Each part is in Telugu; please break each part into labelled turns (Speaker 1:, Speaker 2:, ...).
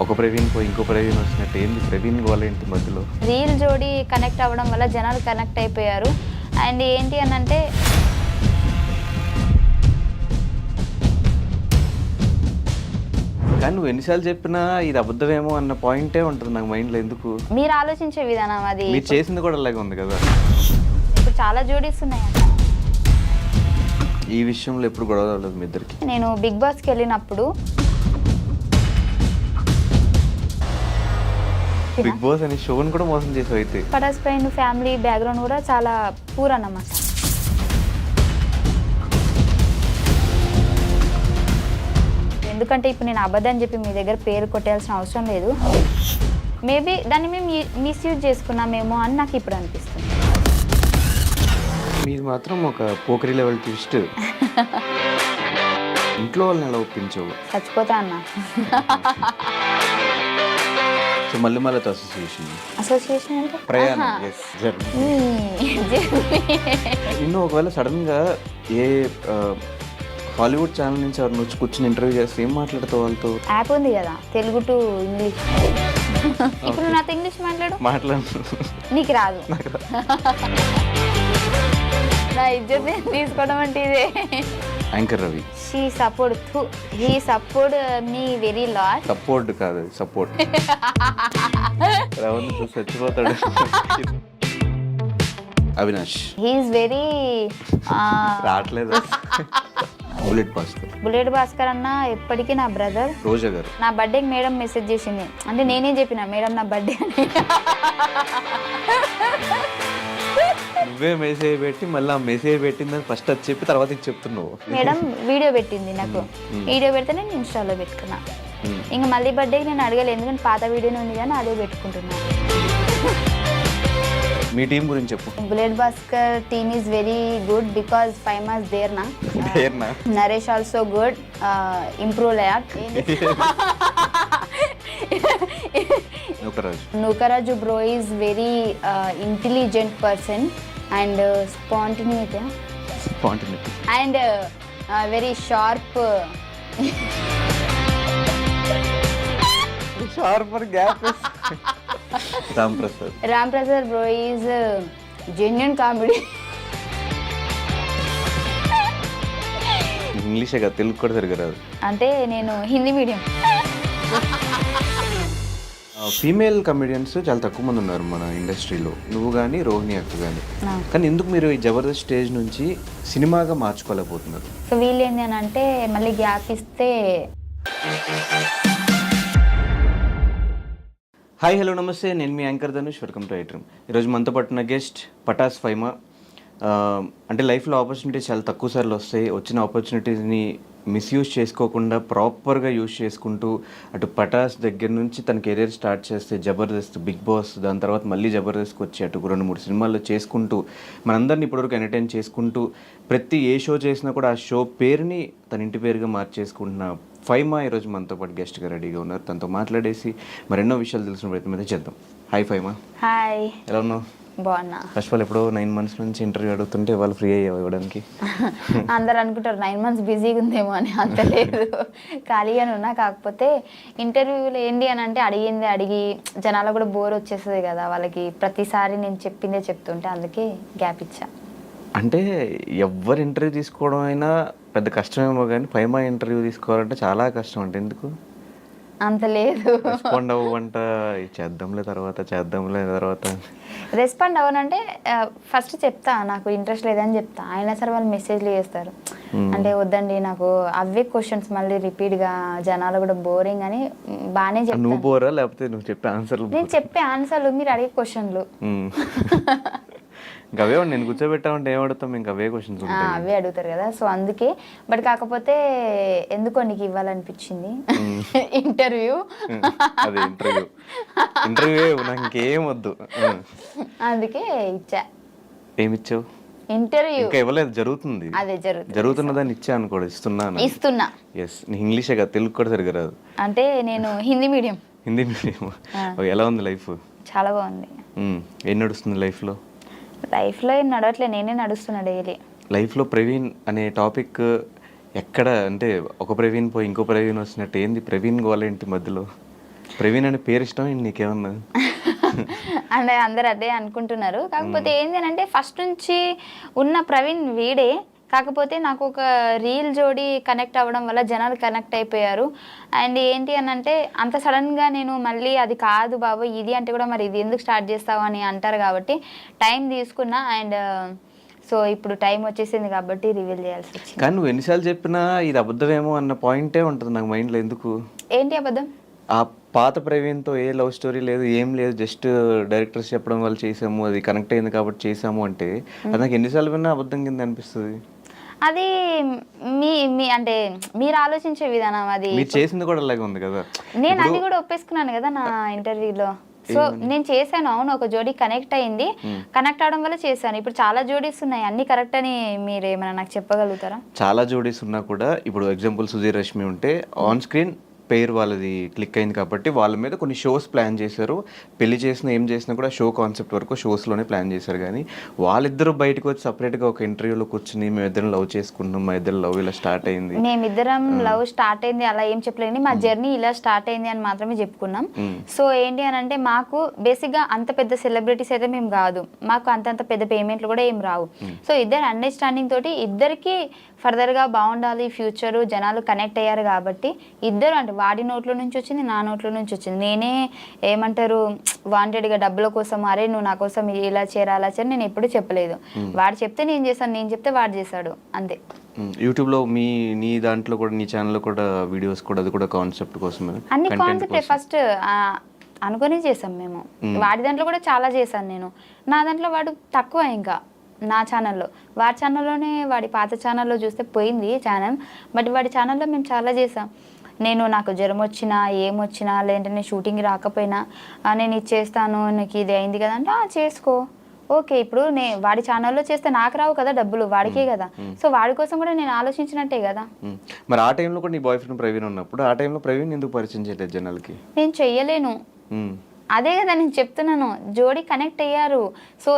Speaker 1: ఒక ప్రవీణ్ పోయి ఇంకో ప్రవీణ్ వచ్చినట్టు ఏంది ప్రవీణ్ గోల ఏంటి మధ్యలో?
Speaker 2: రీల్ జోడి కనెక్ట్ అవ్వడం వల్ల జనాలు కనెక్ట్ అయిపోయారు. అండ్ ఏంటి అని అంటే
Speaker 1: కానీ నువ్వు ఎన్నిసార్లు చెప్పినా ఇది అబద్ధమేమో అన్న పాయింటే ఉంటుంది నాకు మైండ్లో. ఎందుకు
Speaker 2: మీరు ఆలోచించే విధానం అది.
Speaker 1: మీరు చేసింది కూడా అలాగే ఉంది కదా.
Speaker 2: ఇప్పుడు చాలా జోడీస్ ఉన్నాయంట.
Speaker 1: ఈ విషయంలో ఎప్పుడు గొడవ అవ్వలేదు మీ ఇద్దరికి?
Speaker 2: నేను బిగ్ బాస్కి వెళ్ళినప్పుడు
Speaker 1: బిగ్ బాస్ అనే షోని కూడా మోసం చేసావు అయితే.
Speaker 2: పటాస్ పైన ఫ్యామిలీ బ్యాక్గ్రౌండ్ కూడా చాలా పూర్ అన్నమాట. ఎందుకంటే ఇప్పుడు నేను అబద్ధం చెప్పి మీ దగ్గర పేరు కొట్టేయాల్సిన అవసరం లేదు. మేబీ దాన్ని మేము మిస్యూజ్ చేసుకున్నామేమో అని నాకు ఇప్పుడు అనిపిస్తుంది.
Speaker 1: మీరు మాత్రం ఒక పోకరీ లెవెల్ ట్విస్ట్. ఇంట్లో వాళ్ళని ఎలా ఒప్పించవు?
Speaker 2: చచ్చిపోతా అన్న.
Speaker 1: సో మళ్ళీ అసోసియేషన్
Speaker 2: అంటే
Speaker 1: ప్రయాణం నిన్ను ఒకవేళ సడన్గా ఏ హాలీవుడ్ ఛానల్ నుంచి ఎవరిని వచ్చి కూర్చొని ఇంటర్వ్యూ చేస్తే ఏం మాట్లాడతావు వాళ్ళతో?
Speaker 2: యాప్ ఉంది కదా తెలుగు టు ఇంగ్లీష్. ఇప్పుడు నాతో ఇంగ్లీష్ మాట్లాడు. నీకు రాదు. నా ఇజ్జత్ తీసుకోవడం అంటే ఇదే.
Speaker 1: Anchor Ravi
Speaker 2: he support me very lot.
Speaker 1: Support కాదు సపోర్ట్. రవణ్ చచ్చిపోతాడు. అవినాష్
Speaker 2: హీఈస్ వెరీ
Speaker 1: రావట్లేదు.
Speaker 2: బుల్లెట్ భాస్కర్ అన్న ఎప్పటికీ నా బ్రదర్.
Speaker 1: రోజా గారు
Speaker 2: నా బర్త్డేకి మేడం మెసేజ్ చేసింది. అంటే నేనే చెప్పిన మేడం నా బర్త్డే అని.
Speaker 1: నువ్వే మెసేజ్ పెట్టి మళ్ళీ ఆ మెసేజ్ పెట్టిందని ఫస్ట్ అది చెప్పి తర్వాత ఇది చెప్తున్నావు.
Speaker 2: మేడం వీడియో పెట్టింది నాకు. వీడియో పెడితే నేను ఇన్స్టాలో పెట్టుకున్నా. ఇంకా మళ్ళీ బర్త్డేకి నేను అడగలేదు, ఎందుకంటే పాత వీడియోనే ఉంది కానీ అదే పెట్టుకుంటున్నాను.
Speaker 1: మీ టీం గురించి చెప్పు.
Speaker 2: Bullet Bhaskar team is very good because 5 months there నా. Naresh also good, improve lot. Nookaraju bro is very intelligent person and spontaneity and very sharp. Ram Prasad bro is genuine comedy.
Speaker 1: ఇంగ్లీషే కదా, తెలుగు కూడా సరిగ్గా రాదు.
Speaker 2: అంటే నేను హిందీ మీడియం.
Speaker 1: ఫీమేల్ కమెడియన్స్ చాలా తక్కువ మంది ఉన్నారు మన ఇండస్ట్రీలో, నువ్వు కానీ రోహిణి అక్క కానీ. కానీ ఎందుకు మీరు ఈ జబర్దస్త్ స్టేజ్ నుంచి సినిమాగా మార్చుకోలేకపోతున్నారు?
Speaker 2: సో వీళ్ళు ఏంటి అని అంటే మళ్ళీ గ్యాప్ ఇస్తే.
Speaker 1: హాయ్ హలో నమస్తే, నేను మీ anchor Dhanush. Welcome to iDream. ఈరోజు మనతో పట్టిన గెస్ట్ పటాస్ ఫైమా. అంటే లైఫ్లో ఆపర్చునిటీస్ చాలా తక్కువ సార్లు వస్తాయి. వచ్చిన ఆపర్చునిటీస్ని మిస్యూజ్ చేసుకోకుండా ప్రాపర్గా యూజ్ చేసుకుంటూ అటు పటాస్ దగ్గర నుంచి తన కెరీర్ స్టార్ట్ చేస్తే జబర్దస్త్, బిగ్ బాస్, దాని తర్వాత మళ్ళీ జబర్దస్త్కి వచ్చి అటు 2-3 సినిమాల్లో చేసుకుంటూ మనందరినీ ఇప్పటివరకు ఎంటర్టైన్ చేసుకుంటూ ప్రతి ఏ షో చేసినా కూడా ఆ షో పేరుని తన ఇంటి పేరుగా మార్చేసుకుంటున్న ఫైమా ఈరోజు మనతో పాటు గెస్ట్గా రెడీగా ఉన్నారు. తనతో మాట్లాడేసి మరెన్నో విషయాలు తెలిసిన ప్రయత్నం అయితే చేద్దాం. హాయ్ ఫైమా.
Speaker 2: హాయ్.
Speaker 1: ఎలా ఉన్నావు?
Speaker 2: బాగున్నా.
Speaker 1: ఫస్ట్ ఆఫ్ ఆల్ ఎప్పుడో 9 months నుంచి ఇంటర్వ్యూ అడుగుతుంటే వాళ్ళు ఫ్రీ అయ్యావు ఇవ్వడానికి.
Speaker 2: అందరు అనుకుంటారు 9 months బిజీగా ఉందేమో అని. అంత లేదు, ఖాళీగానే ఉన్నా. కాకపోతే ఇంటర్వ్యూలో ఏంటి అని అంటే అడిగి జనాలకు కూడా బోర్ వచ్చేస్తుంది కదా వాళ్ళకి, ప్రతిసారి నేను చెప్పిందే చెప్తుంటే అందుకే గ్యాప్ ఇచ్చా. అంటే
Speaker 1: ఎవరు ఇంటర్వ్యూ తీసుకోవడం అయినా పెద్ద కష్టమేమో కానీ ఫైమా ఇంటర్వ్యూ తీసుకోవాలంటే చాలా కష్టం. అంటే ఎందుకు
Speaker 2: అంత లేదు?
Speaker 1: రెస్పాండ్ అవ్వంట, చేద్దాంలే తర్వాత
Speaker 2: రెస్పాండ్ అవ్వనంటే ఫస్ట్ చెప్తా నాకు ఇంట్రెస్ట్ లేదని చెప్తా. అయినా సరే వాళ్ళు మెసేజ్లు చేస్తారు. అంటే వద్దండి నాకు అవే క్వశ్చన్స్ మళ్ళీ రిపీట్గా, జనాలు కూడా బోరింగ్ అని బాగానే చెప్తాను.
Speaker 1: నువ్వు బోరా లేకపోతే నువ్వు చెప్పే ఆన్సర్లు?
Speaker 2: నేను చెప్పే ఆన్సర్లు, మీరు అడిగే క్వశ్చన్లు.
Speaker 1: ఇంకా అవే నేను కూర్చోబెట్టామంటే ఏం అడుగుతాం? ఇంకా అవే క్వశ్చన్స్
Speaker 2: అవే అడుగుతారు కదా. సో అందుకే. బట్ కాకపోతే ఎందుకో నీకు ఇవ్వాలనిపించింది ఇంటర్వ్యూ.
Speaker 1: అదే ఇంటర్వ్యూ నాకు ఇంకేం వద్దు, అందుకే
Speaker 2: ఇచ్చా.
Speaker 1: ఏమిచ్చావు?
Speaker 2: ఇంటర్వ్యూ.
Speaker 1: ఇంకా ఇవ్వలేదు, జరుగుతుంది.
Speaker 2: అదే
Speaker 1: జరుగుతున్నదాన్ని ఇచ్చా అనుకోడు. ఇస్తున్నా. ఎస్. నీ ఇంగ్లీషే కదా, తెలుగు కూడా సరిగ్గా రాదు.
Speaker 2: అంటే నేను హిందీ మీడియం.
Speaker 1: ఎలా ఉంది లైఫ్?
Speaker 2: చాలా బాగుంది.
Speaker 1: ఏం నడుస్తుంది లైఫ్లో?
Speaker 2: లైఫ్లో ఏం నడవట్లే, నేనే నడుస్తున్నా డైలీ.
Speaker 1: లైఫ్లో ప్రవీణ్ అనే టాపిక్ ఎక్కడ అంటే ఒక ప్రవీణ్ పోయి ఇంకో ప్రవీణ్ వచ్చినట్టు ఏంది ప్రవీణ్ గోల ఏంటి మధ్యలో? ప్రవీణ్ అనే పేరు ఇష్టం నీకేమన్నా?
Speaker 2: అంటే అందరు అదే అనుకుంటున్నారు. కాకపోతే ఏంటి అంటే ఫస్ట్ నుంచి ఉన్న ప్రవీణ్ వీడే. కాకపోతే నాకు ఒక రీల్ జోడి కనెక్ట్ అవ్వడం వల్ల జనాలు కనెక్ట్ అయిపోయారు. అండ్ ఏంటి అని అంటే అంత సడన్గా నేను మళ్ళీ అది కాదు బాబు ఇది అంటే కూడా మరి ఇది ఎందుకు స్టార్ట్ చేస్తావు అని అంటారు కాబట్టి టైం తీసుకున్నా. అండ్ సో ఇప్పుడు టైం వచ్చేసింది కాబట్టి రివీల్ చేయాల్సి వచ్చింది.
Speaker 1: కానీ నువ్వు ఎన్నిసార్లు చెప్పినా ఇది అబద్ధమేమో అన్న పాయింటే ఉంటుంది నాకు మైండ్లో. ఎందుకు?
Speaker 2: ఏంటి అబద్ధం?
Speaker 1: ఆ పాత ప్రవీణ్తో ఏ లవ్ స్టోరీ లేదు, ఏం లేదు, జస్ట్ డైరెక్టర్స్ చెప్పడం వల్ల చేసాము, అది కనెక్ట్ అయింది కాబట్టి చేసాము అంటే అది నాకు ఎన్నిసార్లు విన్నా అబద్ధం కింద అనిపిస్తుంది.
Speaker 2: అది మీ మీ అంటే మీరు ఆలోచించే విధానం. అది
Speaker 1: మీరు చేసింది కూడా అలాగే ఉంది కదా.
Speaker 2: నేను అది కూడా ఒప్పేసుకున్నాను కదా నా ఇంటర్వ్యూలో. సో నేను చేశాను, అవును ఒక జోడీ కనెక్ట్ అయింది, కనెక్ట్ అవడం వల్ల చేశాను. ఇప్పుడు చాలా జోడీస్ ఉన్నాయి, అన్ని కరెక్ట్ అని మీరు ఏమైనా నాకు చెప్పగలుగుతారా?
Speaker 1: చాలా జోడీస్ ఉన్నా కూడా ఇప్పుడు ఎగ్జాంపుల్ సుధీర్ రష్మి ఉంటే ఆన్ స్క్రీన్ పేరు వాళ్ళది క్లిక్ అయింది కాబట్టి వాళ్ళ మీద కొన్ని షోస్ ప్లాన్ చేశారు. పెళ్లి చేసినా ఏం చేసినా కూడా షో కాన్సెప్ట్ వరకు షోస్లోనే ప్లాన్ చేశారు. కానీ వాళ్ళిద్దరూ బయటకు వచ్చి సపరేట్గా ఒక ఇంటర్వ్యూలో కూర్చుని మేమిద్దరం లవ్ చేసుకుంటున్నాం, మా ఇద్దరు లవ్ ఇలా స్టార్ట్ అయింది,
Speaker 2: మేమిద్దరం లవ్ స్టార్ట్ అయింది అలా ఏం చెప్పలేదు, మా జర్నీ ఇలా స్టార్ట్ అయింది అని మాత్రమే చెప్పుకున్నాం. సో ఏంటి అని అంటే మాకు బేసిక్గా అంత పెద్ద సెలబ్రిటీస్ అయితే మేము కాదు, మాకు అంతంత పెద్ద పేమెంట్లు కూడా ఏం రావు. సో ఇద్దరు అండర్స్టాండింగ్ తోటి ఇద్దరికి ఫర్దర్గా బాగుండాలి ఫ్యూచరు, జనాలు కనెక్ట్ అయ్యారు కాబట్టి ఇద్దరు అంటే వాడి నోట్లో నుంచి వచ్చింది, నా నోట్లో నుంచి వచ్చింది. నేనే ఏమంటారు వాంటెడ్గా డబ్బుల కోసం అరే నువ్వు నా కోసం ఇలా చేరా అలా చేరా నేను ఎప్పుడు చెప్పలేదు. వాడు చెప్తే నేను చేశాను, నేను చెప్తే వాడు చేశాడు, అంతే.
Speaker 1: యూట్యూబ్లో నీ దాంట్లో కూడా నీ ఛానల్లో కూడా వీడియోస్ కూడా అది కూడా కాన్సెప్ట్ కోసమే,
Speaker 2: అన్ని కాన్సెప్ట్ ఫస్ట్ అనుకుని చేసాం మేము. వాడి దాంట్లో కూడా చాలా చేశాను నేను, నా దాంట్లో వాడు తక్కువ. ఇంకా నా ఛానల్లో, వాడి ఛానల్లోనే వాడి పాత ఛానల్లో చూస్తే పోయింది ఛానల్, బట్ వాడి ఛానల్లో మేము చాలా చేసాం. నేను నాకు జ్వరం వచ్చినా ఏమొచ్చినా లేదంటే షూటింగ్ రాకపోయినా నేను ఇది చేస్తాను, నీకు ఇది అయింది కదా అంటే చేసుకో ఓకే. ఇప్పుడు వాడి ఛానల్లో చేస్తే నాకు రావు కదా డబ్బులు, వాడికే కదా. సో వాడి కోసం కూడా నేను ఆలోచించినట్టే కదా.
Speaker 1: మరి ఆ టైంలో కూడా నీ బాయ్ ఫ్రెండ్ ప్రవీణ్ ఉన్నప్పుడు ఆ టైంలో ప్రవీణ్ ఎందుకు పరిచయం చేయలేదు జనాలకి?
Speaker 2: నేను చెయ్యలేను, అదే కదా నేను చెప్తున్నాను, జోడీ కనెక్ట్ అయ్యారు. సో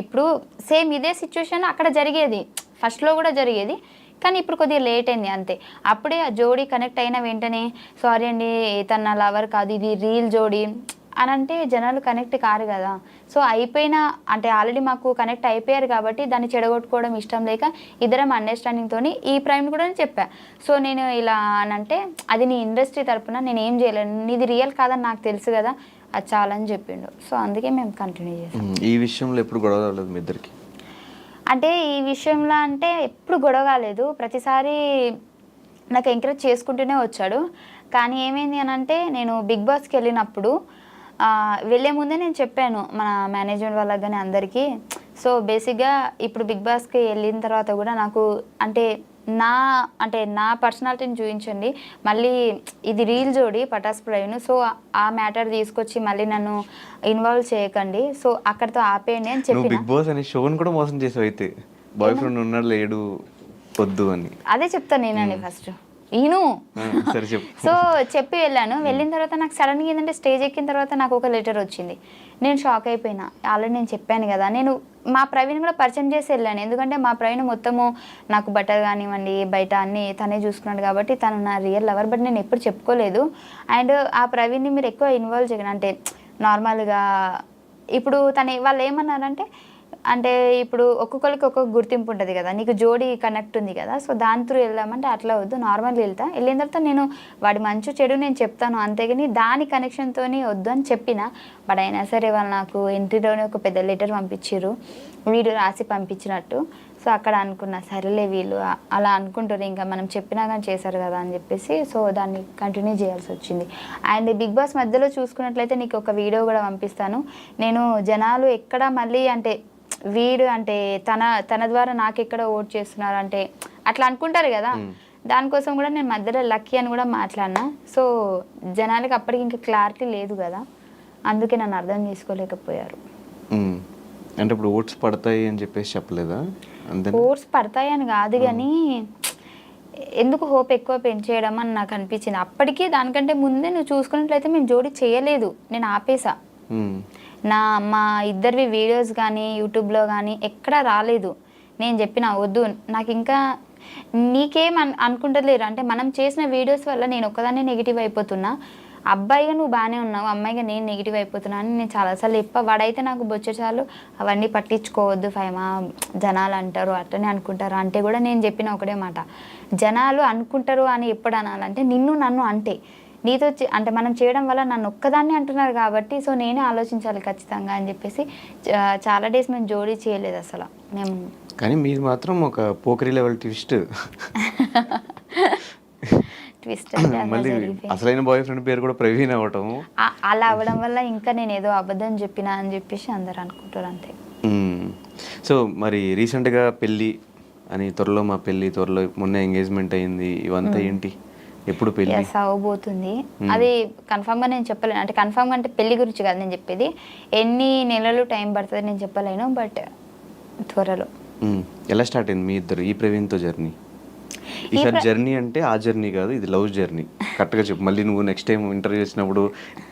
Speaker 2: ఇప్పుడు సేమ్ ఇదే సిచ్యువేషన్ అక్కడ జరిగేది, ఫస్ట్లో కూడా జరిగేది, కానీ ఇప్పుడు కొద్దిగా లేట్ అయింది అంతే. అప్పుడే ఆ జోడీ కనెక్ట్ అయిన వెంటనే సారీ అండి తన నా లవర్ కాదు ఇది రీల్ జోడీ అని అంటే జనాలు కనెక్ట్ కారు కదా. సో అయిపోయినా అంటే ఆల్రెడీ మాకు కనెక్ట్ అయిపోయారు కాబట్టి దాన్ని చెడగొట్టుకోవడం ఇష్టం లేక ఇద్దరం అండర్స్టాండింగ్తో ఈ ప్రైమ్ కూడా చెప్పా. సో నేను ఇలా అని అంటే అది నీ ఇండస్ట్రీ తరపున నేను ఏం చేయలేను, నీది రియల్ కాదని నాకు తెలుసు కదా, అది చాలని చెప్పిండు. సో అందుకే మేము కంటిన్యూ చేసాం.
Speaker 1: ఈ విషయంలో ఎప్పుడు గొడవ రాలేదు మీ ఇద్దరికి?
Speaker 2: అంటే ఈ విషయంలో అంటే ఎప్పుడు గొడవ కాలేదు, ప్రతిసారి నాకు ఎంకరేజ్ చేసుకుంటూనే వచ్చాడు. కానీ ఏమైంది అని అంటే నేను బిగ్ బాస్కి వెళ్ళినప్పుడు వెళ్ళే ముందే నేను చెప్పాను మన మేనేజ్మెంట్ వాళ్ళకి కానీ అందరికీ. సో బేసిక్గా ఇప్పుడు బిగ్ బాస్కి వెళ్ళిన తర్వాత కూడా నాకు అంటే నా పర్సనాలిటీని చూపించండి, మళ్ళీ ఇది రీల్ జోడి పటాస్ ప్రవీణ్, సో ఆ మ్యాటర్ తీసుకొచ్చి మళ్ళీ నన్ను ఇన్వాల్వ్ చేయకండి, సో అక్కడితో ఆపేయండి అని చెప్పి.
Speaker 1: బిగ్ బాస్ అనే షోని కూడా మోసం చేసావు అయితే, బాయ్ ఫ్రెండ్ ఉన్నాడు లేడు వద్దు అని.
Speaker 2: అదే చెప్తాను నేనండి ఫస్ట్ ఈను. సో చెప్పి వెళ్ళాను. వెళ్ళిన తర్వాత నాకు సడన్గా ఏంటంటే స్టేజ్ ఎక్కిన తర్వాత నాకు ఒక లెటర్ వచ్చింది. నేను షాక్ అయిపోయినా. ఆల్రెడీ నేను చెప్పాను కదా, నేను మా ప్రవీణ్ కూడా పరిచయం చేసి వెళ్ళాను. ఎందుకంటే మా ప్రవీణ్ మొత్తము నాకు బట్టలు కానివ్వండి బయట అన్నీ తనే చూసుకున్నాడు కాబట్టి తను నా రియల్ లవర్, బట్ నేను ఎప్పుడు చెప్పుకోలేదు. అండ్ ఆ ప్రవీణ్ని మీరు ఎక్కువ ఇన్వాల్వ్ చేయకండి అంటే నార్మల్గా ఇప్పుడు వాళ్ళు ఏమన్నారంటే అంటే ఇప్పుడు ఒక్కొక్కరికి ఒక్కొక్క గుర్తింపు ఉంటుంది కదా, నీకు జోడీ కనెక్ట్ ఉంది కదా, సో దాని త్రూ వెళ్దామంటే అట్లా వద్దు, నార్మల్గా వెళ్ళిన తర్వాత నేను వాడి మంచి చెడు నేను చెప్తాను అంతేగాని దాని కనెక్షన్తో వద్దు అని చెప్పిన. బట్ అయినా సరే వాళ్ళు నాకు ఎంట్రీలోనే ఒక పెద్ద లెటర్ పంపించారు, వీడియో రాసి పంపించినట్టు. సో అక్కడ అనుకున్నా సరేలే వీళ్ళు అలా అనుకుంటారు ఇంకా మనం చెప్పినా కానీ చేశారు కదా అని చెప్పేసి సో దాన్ని కంటిన్యూ చేయాల్సి వచ్చింది. అండ్ బిగ్ బాస్ మధ్యలో చూసుకున్నట్లయితే నీకు ఒక వీడియో కూడా పంపిస్తాను. నేను జనాలు ఎక్కడ మళ్ళీ అంటే వీడు అంటే తన ద్వారా నాకు ఎక్కడ ఓట్ చేస్తున్నారు అంటే అట్లా అనుకుంటారు కదా, దానికోసం కూడా నేను మధ్యలో లక్కీ అని కూడా మాట్లాడినా. సో జనాలకి అప్పటికి ఇంకా క్లారిటీ లేదు కదా, అందుకే నన్ను అర్థం చేసుకోలేకపోయారు.
Speaker 1: అంటే ఇప్పుడు ఓట్స్ పడతాయి అని చెప్పేసి చెప్పలేదా?
Speaker 2: ఓట్స్ పడతాయి అని కాదు కానీ ఎందుకు హోప్ ఎక్కువ పెంచేయడం అని నాకు అనిపించింది. అప్పటికీ దానికంటే ముందే నువ్వు చూసుకున్నట్లయితే మేము జోడీ చేయలేదు, నేను ఆపేసా. మా ఇద్దరివి వీడియోస్ కానీ యూట్యూబ్లో కానీ ఎక్కడా రాలేదు. నేను చెప్పిన వద్దు నాకు ఇంకా నీకేం అనుకుంటలేరు అంటే మనం చేసిన వీడియోస్ వల్ల నేను ఒక్కదాన్నే నెగిటివ్ అయిపోతున్నా, అబ్బాయిగా నువ్వు బాగానే ఉన్నావు, అమ్మాయిగా నేను నెగిటివ్ అయిపోతున్నాను అని నేను చాలాసార్లు వాడైతే నాకు బొచ్చేసార్లు అవన్నీ పట్టించుకోవద్దు ఫైమా, జనాలు అంటారు అట్లనే అనుకుంటారు అంటే కూడా నేను చెప్పిన ఒకటే మాట, జనాలు అనుకుంటారు అని ఎప్పుడు అనాలంటే నిన్ను నన్ను అంటే నీతో అంటే మనం చేయడం వల్ల నన్ను ఒక్కదాన్ని అంటున్నారు కాబట్టి సో నేనే ఆలోచించాలి ఖచ్చితంగా అని చెప్పేసి చాలా డేస్ మేము జోడీ చేయలేదు అసలు మేము.
Speaker 1: కానీ మీది మాత్రం ఒక పోకరీ లెవెల్ ట్విస్ట్.
Speaker 2: ట్విస్ట్
Speaker 1: మళ్ళీ అసలైన బాయ్ ఫ్రెండ్ పేరు కూడా ప్రవీణ్ అవ్వటం,
Speaker 2: అలా అవ్వడం వల్ల ఇంకా నేను ఏదో అబద్ధం చెప్పినా అని చెప్పేసి అందరు అనుకుంటారు అంతే.
Speaker 1: సో మరి రీసెంట్గా పెళ్ళి అని, త్వరలో మా పెళ్ళి, త్వరలో మొన్న ఎంగేజ్మెంట్ అయింది, ఇవంతా ఏంటి, ఎప్పుడు పెళ్ళి
Speaker 2: అవబోతుంది అది కన్ఫామ్ గా నేను చెప్పలేను. అంటే కన్ఫామ్ గా అంటే పెళ్లి గురించి కాదు నేను చెప్పేది, ఎన్ని నెలలు టైం పడుతుంది నేను చెప్పలేను, బట్ త్వరలో.
Speaker 1: ఎలా స్టార్ట్ అయింది మీ ఇద్దరు ఈ ప్రవీణ్తో జర్నీ? ఈసారి జర్నీ అంటే ఆ జర్నీ కాదు, ఇది లవ్ జర్నీ. కరెక్ట్గా చెప్పు, మళ్ళీ నువ్వు నెక్స్ట్ టైం ఇంటర్వ్యూ చేసినప్పుడు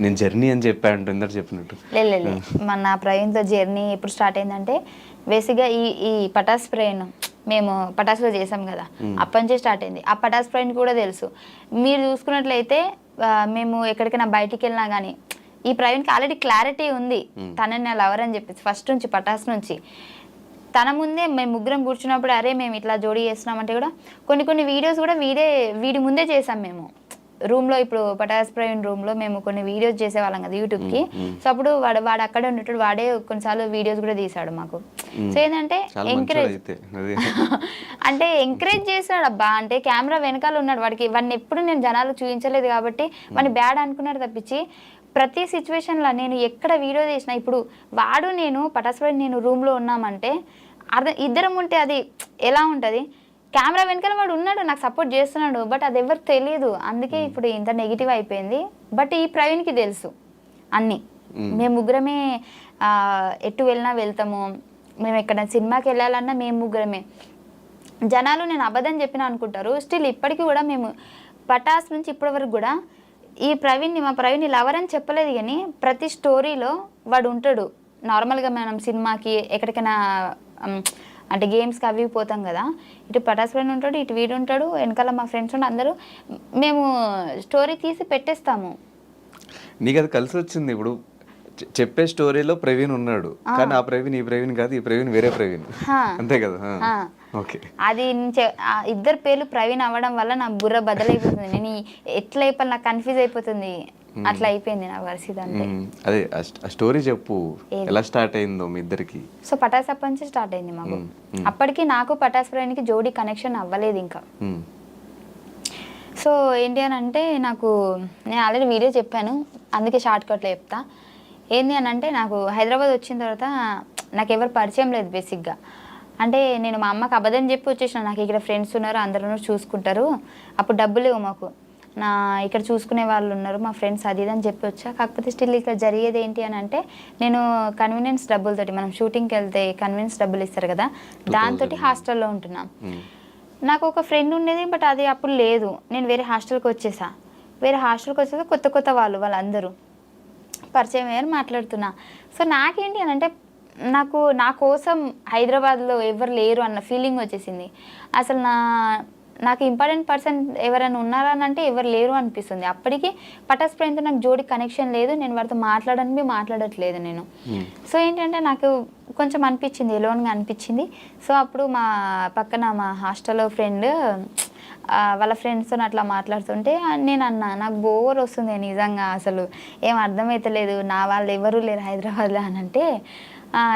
Speaker 1: నేను జర్నీ అని చెప్పా అంటూ ఇందరు చెప్పినట్టు.
Speaker 2: లేదు మన ప్రవీణ్తో జర్నీ ఎప్పుడు స్టార్ట్ అయిందంటే బేసిక్గా ఈ పటాస్ ప్రయాణం మేము పటాస్లో చేసాం కదా, అప్పటి నుంచే స్టార్ట్ అయింది. ఆ పటాస్ ప్రయాణం కూడా తెలుసు. మీరు చూసుకున్నట్లయితే మేము ఎక్కడికైనా బయటికి వెళ్ళినా కానీ ఈ ప్రవీణ్కి ఆల్రెడీ క్లారిటీ ఉంది తనని నా లవర్ అని చెప్పేసి ఫస్ట్ నుంచి, పటాస్ నుంచి. తన ముందే మేము ముగ్గురం కూర్చున్నప్పుడు అరే మేము ఇట్లా జోడీ చేస్తున్నామంటే కూడా కొన్ని వీడియోస్ కూడా వీడి ముందే చేసాం మేము రూమ్లో. ఇప్పుడు పటాస్ ప్రవీణ్ రూమ్లో మేము కొన్ని వీడియోస్ చేసేవాళ్ళం కదా యూట్యూబ్కి. సో అప్పుడు వాడు అక్కడే ఉండేటప్పుడు వాడే కొన్నిసార్లు వీడియోస్ కూడా తీసాడు మాకు. సో ఏంటంటే ఎంకరేజ్ చేశాడు అబ్బా, అంటే కెమెరా వెనకాల ఉన్నాడు. వాడిని ఎప్పుడు నేను జనాలు చూపించలేదు కాబట్టి వాడిని బ్యాడ్ అనుకున్నాడు తప్పించి ప్రతి సిచ్యువేషన్లో నేను ఎక్కడ వీడియో చేసినా, ఇప్పుడు వాడు నేను పటాస్ ప్రవీణ్ నేను రూమ్లో ఉన్నామంటే ఇద్దరం ఉంటే అది ఎలా ఉంటుంది, కెమెరా వెనకాల వాడు ఉన్నాడు నాకు సపోర్ట్ చేస్తున్నాడు, బట్ అది ఎవరికి తెలియదు. అందుకే ఇప్పుడు ఇంత నెగిటివ్ అయిపోయింది. బట్ ఈ ప్రవీణ్కి తెలుసు అన్నీ. మేము ముగ్గురమే ఎటు వెళ్ళినా వెళ్తాము, మేము ఎక్కడ సినిమాకి వెళ్ళాలన్నా మేము ముగ్గురమే. జనాలు నేను అబద్ధం చెప్పినా అనుకుంటారు, స్టిల్ ఇప్పటికీ కూడా మేము పటాస్ నుంచి ఇప్పటి వరకు కూడా మా ప్రవీణ్ని లవర్ అని చెప్పలేదు, కానీ ప్రతి స్టోరీలో వాడు ఉంటాడు. నార్మల్గా మనం సినిమాకి ఎక్కడికైనా అంటే గేమ్స్కి అవి పోతాం కదా, ఇటు పటాస్ ఫ్రెండ్ ఉంటాడు, ఇటు వీడు ఉంటాడు, వెనకాల మా ఫ్రెండ్స్ ఉంటాడు, అందరూ మేము స్టోరీ తీసి పెట్టేస్తాము.
Speaker 1: నీకు అది కలిసి వచ్చింది. ఇప్పుడు చెప్పే స్టోరీలో ప్రవీణ్ ఉన్నాడు, కానీ ఆ ప్రవీణ్ ఈ ప్రవీణ్ కాదు, ఈ ప్రవీణ్ వేరే ప్రవీణ్, అంతే కదా? ఓకే, అది
Speaker 2: ఇద్దరు పేర్లు ప్రవీణ్ అవ్వడం వల్ల నా బుర్ర బదలైపోతుంది. నేను ఎట్లా అయిపోయి నాకు కన్ఫ్యూజ్ అయిపోతుంది, అట్లా అయిపోయింది నా పరిస్థితి అంతే.
Speaker 1: అదే ఆ స్టోరీ చెప్పు, ఎలా స్టార్ట్ అయిందో మీ ఇద్దరికి?
Speaker 2: సో పటాస్ అప్పటి నుంచి స్టార్ట్ అయింది మాకు. అప్పటికి నాకు పటాస్ ప్రవీణ్కి జోడీ కనెక్షన్ అవ్వలేదు ఇంకా. సో ఏంటి అని అంటే నాకు నేను ఆల్రెడీ వీడియో చెప్పాను, అందుకే షార్ట్ కట్లో చెప్తా. ఏంటి అని అంటే నాకు హైదరాబాద్ వచ్చిన తర్వాత నాకు ఎవరు పరిచయం లేదు బేసిక్గా. అంటే నేను మా అమ్మకి అబద్ధం చెప్పి వచ్చేసిన, నాకు ఇక్కడ ఫ్రెండ్స్ ఉన్నారు అందరూ చూసుకుంటారు, అప్పుడు డబ్బులు లేవు మాకు, ఇక్కడ చూసుకునే వాళ్ళు ఉన్నారు మా ఫ్రెండ్స్ అది ఇది అని చెప్పి వచ్చా. కాకపోతే స్టిల్ ఇక్కడ జరిగేది ఏంటి అని అంటే నేను కన్వీనియన్స్ డబ్బులతోటి, మనం షూటింగ్కి వెళ్తే కన్వీనియన్స్ డబ్బులు ఇస్తారు కదా, దాంతో హాస్టల్లో ఉంటున్నాం. నాకు ఒక ఫ్రెండ్ ఉండేది, బట్ అది అప్పుడు లేదు, నేను వేరే హాస్టల్కి వచ్చేసా. కొత్త వాళ్ళందరూ పరిచయం అయ్యారు, మాట్లాడుతున్నా. సో నాకేంటి అని అంటే నా కోసం హైదరాబాద్లో ఎవరు లేరు అన్న ఫీలింగ్ వచ్చేసింది. అసలు నాకు ఇంపార్టెంట్ పర్సన్ ఎవరైనా ఉన్నారా అని అంటే ఎవరు లేరు అనిపిస్తుంది. అప్పటికి పటాస్ ప్రవీణ్తో నాకు జోడి కనెక్షన్ లేదు, నేను వాడితో మాట్లాడట్లేదు నేను. సో ఏంటంటే నాకు కొంచెం అనిపించింది, ఎలోన్గా అనిపించింది. సో అప్పుడు మా పక్కన మా హాస్టల్లో ఫ్రెండ్ వాళ్ళ ఫ్రెండ్స్తో అట్లా మాట్లాడుతుంటే నేను అన్నా, నాకు బోర్ వస్తుంది నిజంగా, అసలు ఏం అర్థమవుతలేదు, నా వాళ్ళు ఎవరు లేరు హైదరాబాద్లో అని అంటే,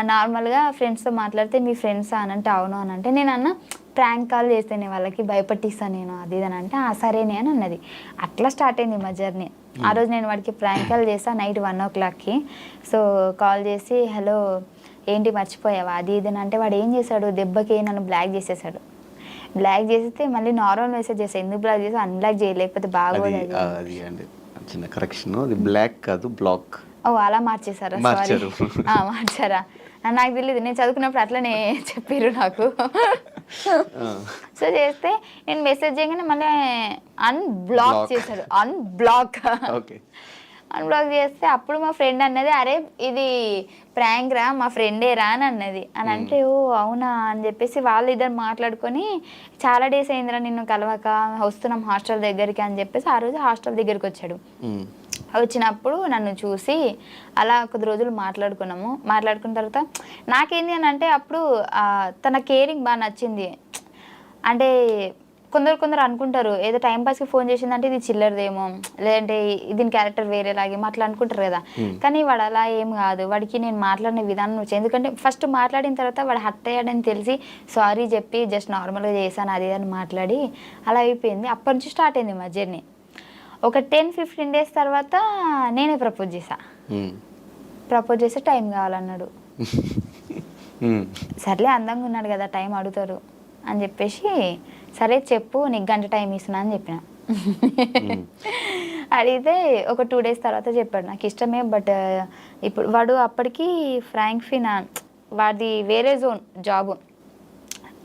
Speaker 2: నార్మల్గా ఫ్రెండ్స్తో మాట్లాడితే మీ ఫ్రెండ్సా అని అంటే అవును అని అంటే, నేను అన్న ప్రాంక్ కాల్ చేస్తేనే వాళ్ళకి భయపట్టిస్తాను నేను అది ఇది అని అంటే సరేనే అని అన్నది. అట్లా స్టార్ట్ అయింది మా జర్నీ. ఆ రోజు నేను వాడికి ప్రాంక్ కాల్ చేస్తాను నైట్ 1 o'clockకి. సో కాల్ చేసి హలో ఏంటి మర్చిపోయావా అది ఇది అని అంటే, వాడు ఏం చేశాడు, దెబ్బకి నన్ను బ్లాక్ చేసేసాడు. బ్లాక్ చేస్తే మళ్ళీ నార్మల్ మెసేజ్ చేస్తాను, ఎందుకు బ్లాక్ చేసి అన్బ్లాక్ చేయలేకపోతే బాగోదు
Speaker 1: అది. చిన్న కరెక్షన్, అది బ్లాక్ కాదు బ్లాక్.
Speaker 2: ఓ అలా మార్చేసారా? మార్చారా? నాకు తెలియదు, నేను చదువుకున్నప్పుడు అట్లనే చెప్పారు నాకు. సో చేస్తే నేను మెసేజ్ చేయగానే మళ్ళీ అన్బ్లాక్ చేశాడు. అన్బ్లాక్ చేస్తే అప్పుడు మా ఫ్రెండ్ అన్నది అరే ఇది ప్రాంక్ రా, మా ఫ్రెండే రా అని అన్నది. అని అంటే ఓ అవునా అని చెప్పేసి వాళ్ళిద్దరు మాట్లాడుకొని చాలా డేస్ అయిందిరా నిన్ను కలవక, వస్తున్నాం హాస్టల్ దగ్గరికి అని చెప్పేసి ఆ రోజు హాస్టల్ దగ్గరికి వచ్చాడు. వచ్చినప్పుడు నన్ను చూసి అలా కొద్ది రోజులు మాట్లాడుకున్న తర్వాత నాకేంది అని అంటే అప్పుడు తన కేరింగ్ బాగా నచ్చింది. అంటే కొందరు అనుకుంటారు ఏదో టైంపాస్కి ఫోన్ చేసిందంటే ఇది చిల్లరదేమో, లేదంటే దీని క్యారెక్టర్ వేరేలాగేమో అట్లా అనుకుంటారు కదా. కానీ వాడు అలా ఏం కాదు. వాడికి నేను మాట్లాడిన విధానం వచ్చి, ఎందుకంటే ఫస్ట్ మాట్లాడిన తర్వాత వాడు హర్ట్ అయ్యాడని తెలిసి సారీ చెప్పి జస్ట్ నార్మల్గా చేశాను అది అని మాట్లాడి అలా అయిపోయింది. అప్పటి నుంచి స్టార్ట్ అయింది మా జర్నీ. ఒక 10-15 డేస్ తర్వాత నేనే ప్రపోజ్ చేస్తే టైం కావాలన్నాడు. సర్లే అందంగా ఉన్నాడు కదా టైం అడుగుతారు అని చెప్పేసి సరే చెప్పు నీకు గంట టైం ఇస్తున్నా అని చెప్పిన. అడిగితే ఒక 2 డేస్ తర్వాత చెప్పాడు నాకు ఇష్టమే, బట్ ఇప్పుడు వాడు అప్పటికి ఫ్రాంక్ ఫినాన్స్ వాడిది వేరే జోన్ జాబ్,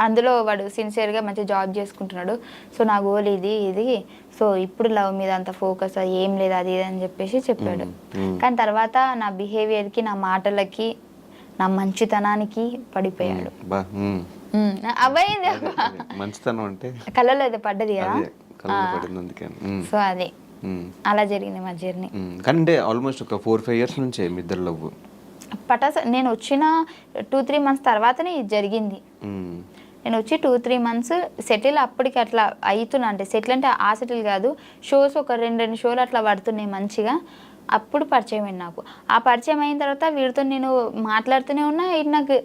Speaker 2: అందులో వాడు సిన్సియర్గా మంచి జాబ్ చేసుకుంటున్నాడు. సో నా గోల్ ఇది సో ఇప్పుడు లవ్ మీద అంత ఫోకస్ ఏం లేదు అది ఇది అని చెప్పేసి చెప్పాడు. కానీ తర్వాత నా బిహేవియర్కి, నా మాటలకి, నా మంచితనానికి పడిపోయాడు. అవ్వయింది
Speaker 1: మంచితనం అంటే
Speaker 2: కళ్ళలో అయితే పడ్డది కదా. సో అది అలా జరిగింది మా జర్నీ.
Speaker 1: కానీ అంటే ఆల్మోస్ట్ ఒక 4-5 years నుంచే మీ ఇద్దరు లవ్.
Speaker 2: పటాస్ నేను వచ్చిన 2-3 months తర్వాతనే ఇది జరిగింది. నేను వచ్చి 2-3 months సెటిల్ అప్పటికి అట్లా అవుతున్నా. అంటే సెటిల్ అంటే ఆ సెటిల్ కాదు, షోస్ ఒక 2 షోలు అట్లా పడుతున్నాయి మంచిగా. అప్పుడు పరిచయం అయింది నాకు. ఆ పరిచయం అయిన తర్వాత వీడితో నేను మాట్లాడుతూనే ఉన్నా. ఇది నాకు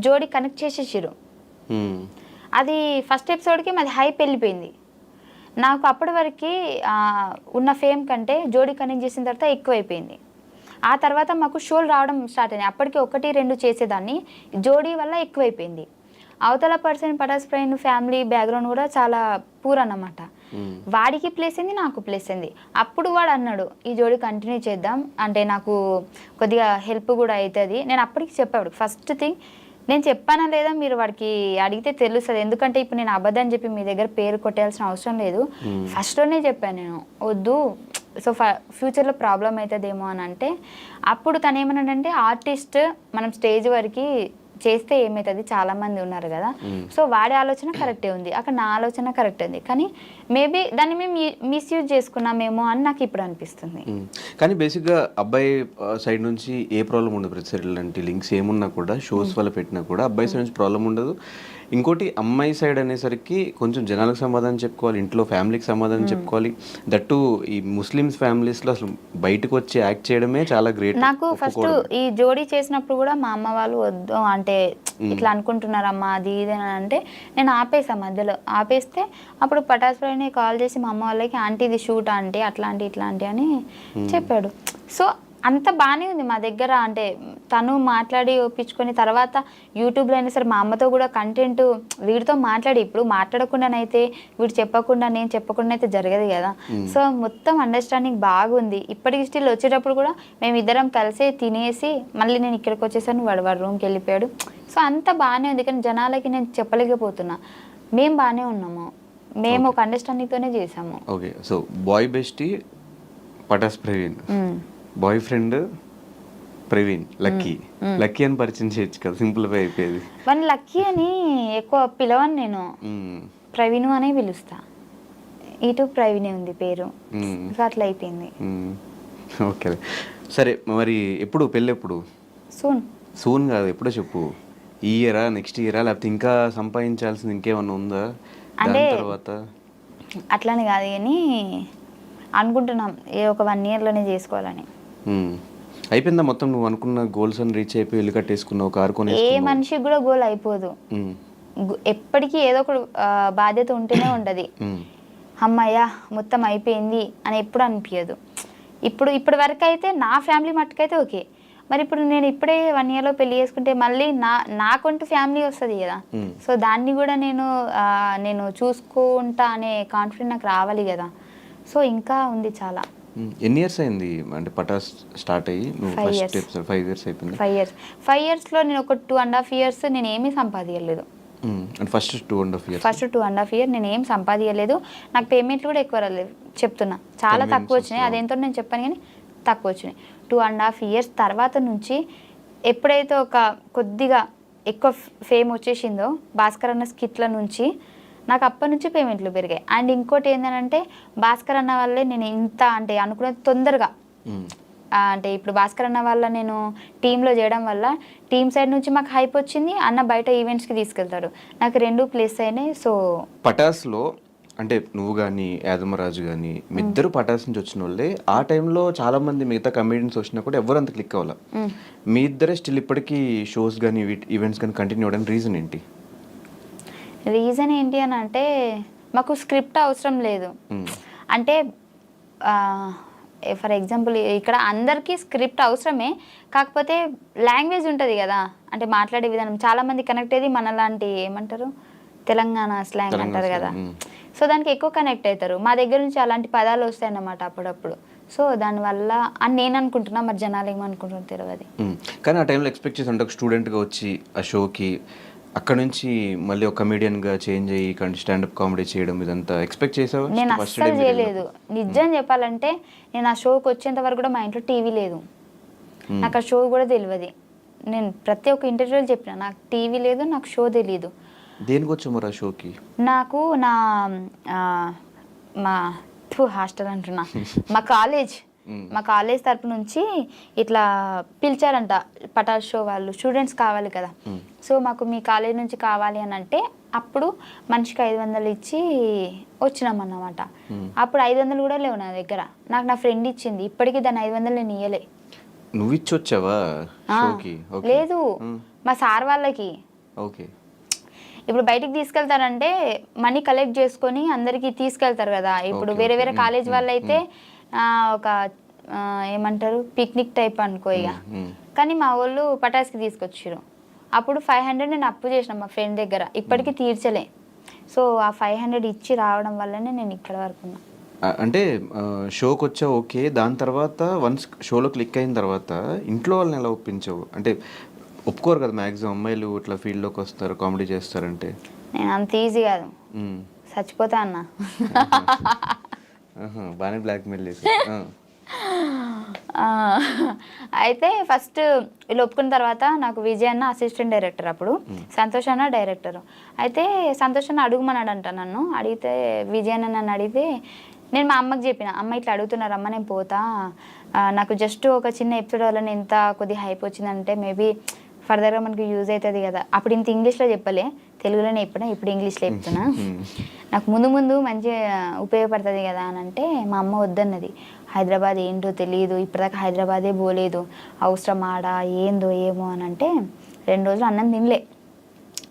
Speaker 2: జోడీ కనెక్ట్ చేసేసారు. అది ఫస్ట్ ఎపిసోడ్కి మాది హైప్ వెళ్ళిపోయింది. నాకు అప్పటి వరకు ఉన్న ఫేమ్ కంటే జోడీ కనెక్ట్ చేసిన తర్వాత ఎక్కువైపోయింది. ఆ తర్వాత మాకు షోలు రావడం స్టార్ట్ అయినాయి. అప్పటికి 1-2 చేసేదాన్ని, జోడీ వల్ల ఎక్కువైపోయింది. అవతల person Patas friend family background కూడా చాలా పూర్ అన్నమాట. వాడికి ప్లేస్ అయింది, నాకు ప్లేస్ అయింది. అప్పుడు వాడు అన్నాడు ఈ జోడీ కంటిన్యూ చేద్దాం, అంటే నాకు కొద్దిగా హెల్ప్ కూడా అవుతుంది. నేను అప్పటికి చెప్పాడు ఫస్ట్ థింగ్, నేను చెప్పానా లేదా మీరు వాడికి అడిగితే తెలుస్తుంది. ఎందుకంటే ఇప్పుడు నేను అబద్ధం చెప్పి మీ దగ్గర పేరు కొట్టేయాల్సిన అవసరం లేదు. ఫస్ట్లోనే చెప్పాను నేను వద్దు, సో ఫ్యూచర్లో ప్రాబ్లం అవుతుందేమో అని. అంటే అప్పుడు తను ఏమన్నాడంటే ఆర్టిస్ట్ మనం స్టేజ్ వరకు చేస్తే ఏమవుతుంది, చాలామంది ఉన్నారు కదా. సో వాడి ఆలోచన కరెక్టే ఉంది, అక్కడ నా ఆలోచన కరెక్ట్ ఉంది. కానీ మేబీ దాన్ని మేము మిస్యూజ్ చేసుకున్నామేమో అని నాకు ఇప్పుడు అనిపిస్తుంది.
Speaker 1: కానీ బేసిక్గా అబ్బాయి సైడ్ నుంచి ఏ ప్రాబ్లం ఉండదు. ప్రతి లాంటి లింక్స్ ఏమున్నా కూడా షోస్ వల్ల పెట్టినా కూడా అబ్బాయి సైడ్ నుంచి ప్రాబ్లం ఉండదు. ఇంకోటి అమ్మాయి సైడ్ అనేసరికి కొంచెం జనాలకు సమాధానం చెప్పుకోవాలి, ఇంట్లో ఫ్యామిలీకి సమాధానం చెప్పుకోవాలి. దట్టు ఈ ముస్లిమ్స్ ఫ్యామిలీస్లో అసలు బయటకు వచ్చి యాక్ట్ చేయడమే చాలా గ్రేట్.
Speaker 2: నాకు ఫస్ట్ ఈ జోడీ చేసినప్పుడు కూడా మా అమ్మ వాళ్ళు వద్దు అంటే ఇట్లా అనుకుంటున్నారమ్మా అది ఇది అని అంటే నేను ఆపేసా. మధ్యలో ఆపేస్తే అప్పుడు పటాస్ ఫ్రైని కాల్ చేసి మా అమ్మ వాళ్ళకి ఆంటీ ఇది షూట్ ఆంటీ అట్లాంటి ఇట్లాంటి అని చెప్పాడు. సో అంత బాగానే ఉంది మా దగ్గర. అంటే తను మాట్లాడి ఒప్పించుకొని తర్వాత యూట్యూబ్లో అయినా సరే మా అమ్మతో కూడా కంటెంట్ వీడితో మాట్లాడి, ఇప్పుడు మాట్లాడకుండానైతే వీడు చెప్పకుండా నేను చెప్పకుండా అయితే జరగదు కదా. సో మొత్తం అండర్స్టాండింగ్ బాగుంది. ఇప్పటికి స్టిల్ వచ్చేటప్పుడు కూడా మేము ఇద్దరం కలిసి తినేసి మళ్ళీ నేను ఇక్కడికి వచ్చేసాను, వాడు రూమ్కి వెళ్ళిపోయాడు. సో అంత బాగానే ఉంది. కానీ జనాలకి నేను చెప్పలేకపోతున్నా, మేము బాగానే ఉన్నాము, మేము ఒక అండర్స్టాండింగ్తోనే చేసాము.
Speaker 1: Okay, so boy bestie Patas Praveen, boy friend Praveen lucky అని పరిచయం చేయొచ్చు కదా, సింపుల్గా అయిపోయేది.
Speaker 2: వన్ లక్కీ అని ఎక్కువ పిలవను నేను, ప్రవీణ్ అనే పిలుస్తా. ఇటు ప్రవీణే ఉంది పేరు, సో అట్లా అయిపోయింది.
Speaker 1: ఓకే సరే, మరి ఎప్పుడు పెళ్ళి ఎప్పుడు? సూన్ కాదు, ఎప్పుడో చెప్పు. ఈ ఇయరా, నెక్స్ట్ ఇయరా, లేకపోతే ఇంకా సంపాదించాల్సింది ఇంకేమన్నా ఉందా
Speaker 2: అంటే
Speaker 1: తర్వాత?
Speaker 2: అట్లని కాదు కానీ అనుకుంటున్నాం ఒక 1 yearలోనే చేసుకోవాలని.
Speaker 1: అయిపోయిందా మొత్తం? నువ్వు అనుకున్న గోల్స్ అని రీచ్ అయిపోయి ఇల్లు కట్టేసుకున్నావు, కారు కొని?
Speaker 2: ఏ మనిషికి కూడా గోల్ అయిపోదు, ఎప్పటికీ ఏదో ఒక బాధ్యత ఉంటూనే ఉంటుంది. అమ్మయ్య మొత్తం అయిపోయింది అని ఎప్పుడు అనిపించదు. ఇప్పటి వరకు అయితే నా ఫ్యామిలీ మట్టుకైతే ఓకే. మరి ఇప్పుడు నేను ఇప్పుడే 1 yearలో పెళ్లి చేసుకుంటే మళ్ళీ నాకంటూ ఫ్యామిలీ వస్తుంది కదా. సో దాన్ని కూడా నేను చూసుకుంటా అనే కాన్ఫిడెంట్ నాకు రావాలి కదా. సో ఇంకా ఉంది చాలా.
Speaker 1: ఎన్ని ఇయర్స్ అయింది అంటే పటాస్ స్టార్ట్ అయ్యి?
Speaker 2: 5 years.
Speaker 1: 5 years అయిపోయింది.
Speaker 2: 5 yearsలో నేను ఒక 2.5 years నేను ఏమీ సంపాదించలేదు.
Speaker 1: ఫస్ట్
Speaker 2: 2.5 years నేను ఏం సంపాదించలేదు. నాకు పేమెంట్లు కూడా ఎక్కువ రాలేదు, చెప్తున్నా చాలా తక్కువ వచ్చినాయి. అదేంటో నేను చెప్పాను కానీ తక్కువ వచ్చినాయి. 2.5 years తర్వాత నుంచి ఎప్పుడైతే ఒక కొద్దిగా ఎక్కువ ఫేమ్ వచ్చేసిందో భాస్కర్ అన్న స్కిట్ల నుంచి నాకు అప్పటి నుంచి పేమెంట్లు పెరిగాయి. అండ్ ఇంకోటి ఏంటంటే భాస్కర్ అన్న వల్లే నేను ఇంత అంటే అనుకునేది తొందరగా అంటే ఇప్పుడు భాస్కర్ అన్న వల్ల నేను టీంలో చేయడం వల్ల టీం సైడ్ నుంచి మాకు హైప్ వచ్చింది, అన్న బయట ఈవెంట్స్కి తీసుకెళ్తాడు, నాకు రెండు ప్లేస్ అయినాయి. సో
Speaker 1: పటాస్లో అంటే నువ్వు కానీ యాదమరాజు కానీ మీ ఇద్దరు పటాస్ నుంచి వచ్చిన వాళ్ళే. ఆ టైంలో చాలా మంది మిగతా కమెడియన్స్ వచ్చినా కూడా ఎవరు అంత క్లిక్ అవ్వాలి. మీ ఇద్దరే స్టిల్ ఇప్పటికీ షోస్ కానీ ఈవెంట్స్ కానీ కంటిన్యూ అవ్వడానికి రీజన్ ఏంటి?
Speaker 2: రీజన్ ఏంటి అని అంటే మాకు స్క్రిప్ట్ అవసరం లేదు. అంటే ఫర్ ఎగ్జాంపుల్ ఇక్కడ అందరికీ స్క్రిప్ట్ అవసరమే, కాకపోతే లాంగ్వేజ్ ఉంటుంది కదా, అంటే మాట్లాడే విధానం చాలామంది కనెక్ట్ అయ్యేది మనలాంటి ఏమంటారు తెలంగాణ స్లాంగ్ అంటారు కదా, సో దానికి ఎక్కువ కనెక్ట్ అవుతారు. మా దగ్గర నుంచి అలాంటి పదాలు వస్తాయి అన్నమాట అప్పుడప్పుడు. సో దానివల్ల అని నేను అనుకుంటున్నా, మరి జనాలు ఏమనుకుంటున్నారు తెలియదు.
Speaker 1: కానీ ఆ టైంలో ఎక్స్పెక్ట్ చేసి అంటే ఒక స్టూడెంట్గా వచ్చి ఆ షోకి అక్కడ నుంచి మళ్ళీ ఒక కమెడియన్గా చేంజ్ అయ్యి స్టాండప్ కామెడీ చేయడం ఇదంతా ఎక్స్పెక్ట్ చేసావా?
Speaker 2: నేను అస్సలు చేయలేదు. నిజం చెప్పాలంటే నేను ఆ షోకి వచ్చేంత వరకు కూడా మా ఇంట్లో టీవీ లేదు, నాకు ఆ షో కూడా తెలియదు. నేను ప్రతి ఒక్క ఇంటర్వ్యూలో చెప్పిన నాకు టీవీ లేదు, నాకు షో తెలియదు.
Speaker 1: దేనికి వచ్చాము ఆ షోకి? నాకు
Speaker 2: నా మా హాస్టల్ అంటున్నా మా కాలేజ్ తరపు నుంచి ఇట్లా పిలిచారంట, పటాస్ షో వాళ్ళు స్టూడెంట్స్ కావాలి కదా, సో మాకు మీ కాలేజ్ నుంచి కావాలి అని అంటే అప్పుడు మనిషికి 500 ఇచ్చి వచ్చినామన్నమాట. అప్పుడు 500 కూడా లేవు నా దగ్గర, నాకు నా ఫ్రెండ్ ఇచ్చింది, ఇప్పటికీ దాన్ని 500 నేను ఇయ్యలే.
Speaker 1: నువ్వు ఇచ్చి వచ్చావా?
Speaker 2: లేదు, మా సార్ వాళ్ళకి.
Speaker 1: ఓకే.
Speaker 2: ఇప్పుడు బయటికి తీసుకెళ్తారంటే మనీ కలెక్ట్ చేసుకొని అందరికి తీసుకెళ్తారు కదా. ఇప్పుడు వేరే వేరే కాలేజ్ వాళ్ళు అయితే ఒక ఏమంటారు పిక్నిక్ టైప్ అనుకో ఇక. కానీ మా వాళ్ళు పటాస్కి తీసుకొచ్చారు. అప్పుడు 500 నేను అప్పు చేసిన మా ఫ్రెండ్ దగ్గర, ఇప్పటికీ తీర్చలే. సో ఆ 500 ఇచ్చి రావడం వల్లనే నేను ఇక్కడ వరకు ఉన్నా.
Speaker 1: అంటే షోకి వచ్చా ఓకే, దాని తర్వాత వన్స్ షోలో క్లిక్ అయిన తర్వాత ఇంట్లో వాళ్ళని ఎలా ఒప్పించావు? అంటే ఒప్పుకోరు కదా మ్యాక్సిమం అమ్మాయిలు ఇట్లా ఫీల్డ్లోకి వస్తారు కామెడీ చేస్తారంటే.
Speaker 2: నేను అంత ఈజీ కాదు, చచ్చిపోతా అన్న.
Speaker 1: బాగానే బ్లాక్మెయిల్ చేసి.
Speaker 2: అయితే ఫస్ట్ వీళ్ళు ఒప్పుకున్న తర్వాత నాకు విజయ్ అన్న అసిస్టెంట్ డైరెక్టర్, అప్పుడు సంతోష్ అన్న డైరెక్టర్. అయితే సంతోష్ అన్న అడుగుమన్నాడంట నన్ను. అడిగితే విజయ్ అన్న నన్ను అడిగితే నేను మా అమ్మకి చెప్పిన, అమ్మ ఇట్లా అడుగుతున్నారు అమ్మ, నేను పోతా, నాకు జస్ట్ ఒక చిన్న ఎపిసోడ్ వల్ల ఎంత కొద్దిగా హైప్ వచ్చిందంటే మేబీ ఫర్దర్గా మనకి యూజ్ అవుతుంది కదా. అప్పుడు ఇంత ఇంగ్లీష్లో చెప్పలే, తెలుగులోనే చెప్పినా, ఇప్పుడు ఇంగ్లీష్లో చెప్తున్నా, నాకు ముందు ముందు మంచిగా ఉపయోగపడుతుంది కదా అని అంటే మా అమ్మ వద్దన్నది. హైదరాబాద్ ఏంటో తెలియదు, ఇప్పటిదాకా హైదరాబాదే పోలేదు, అవసరం ఆడ ఏందో ఏమో అని అంటే 2 రోజులు అన్నం తినలే.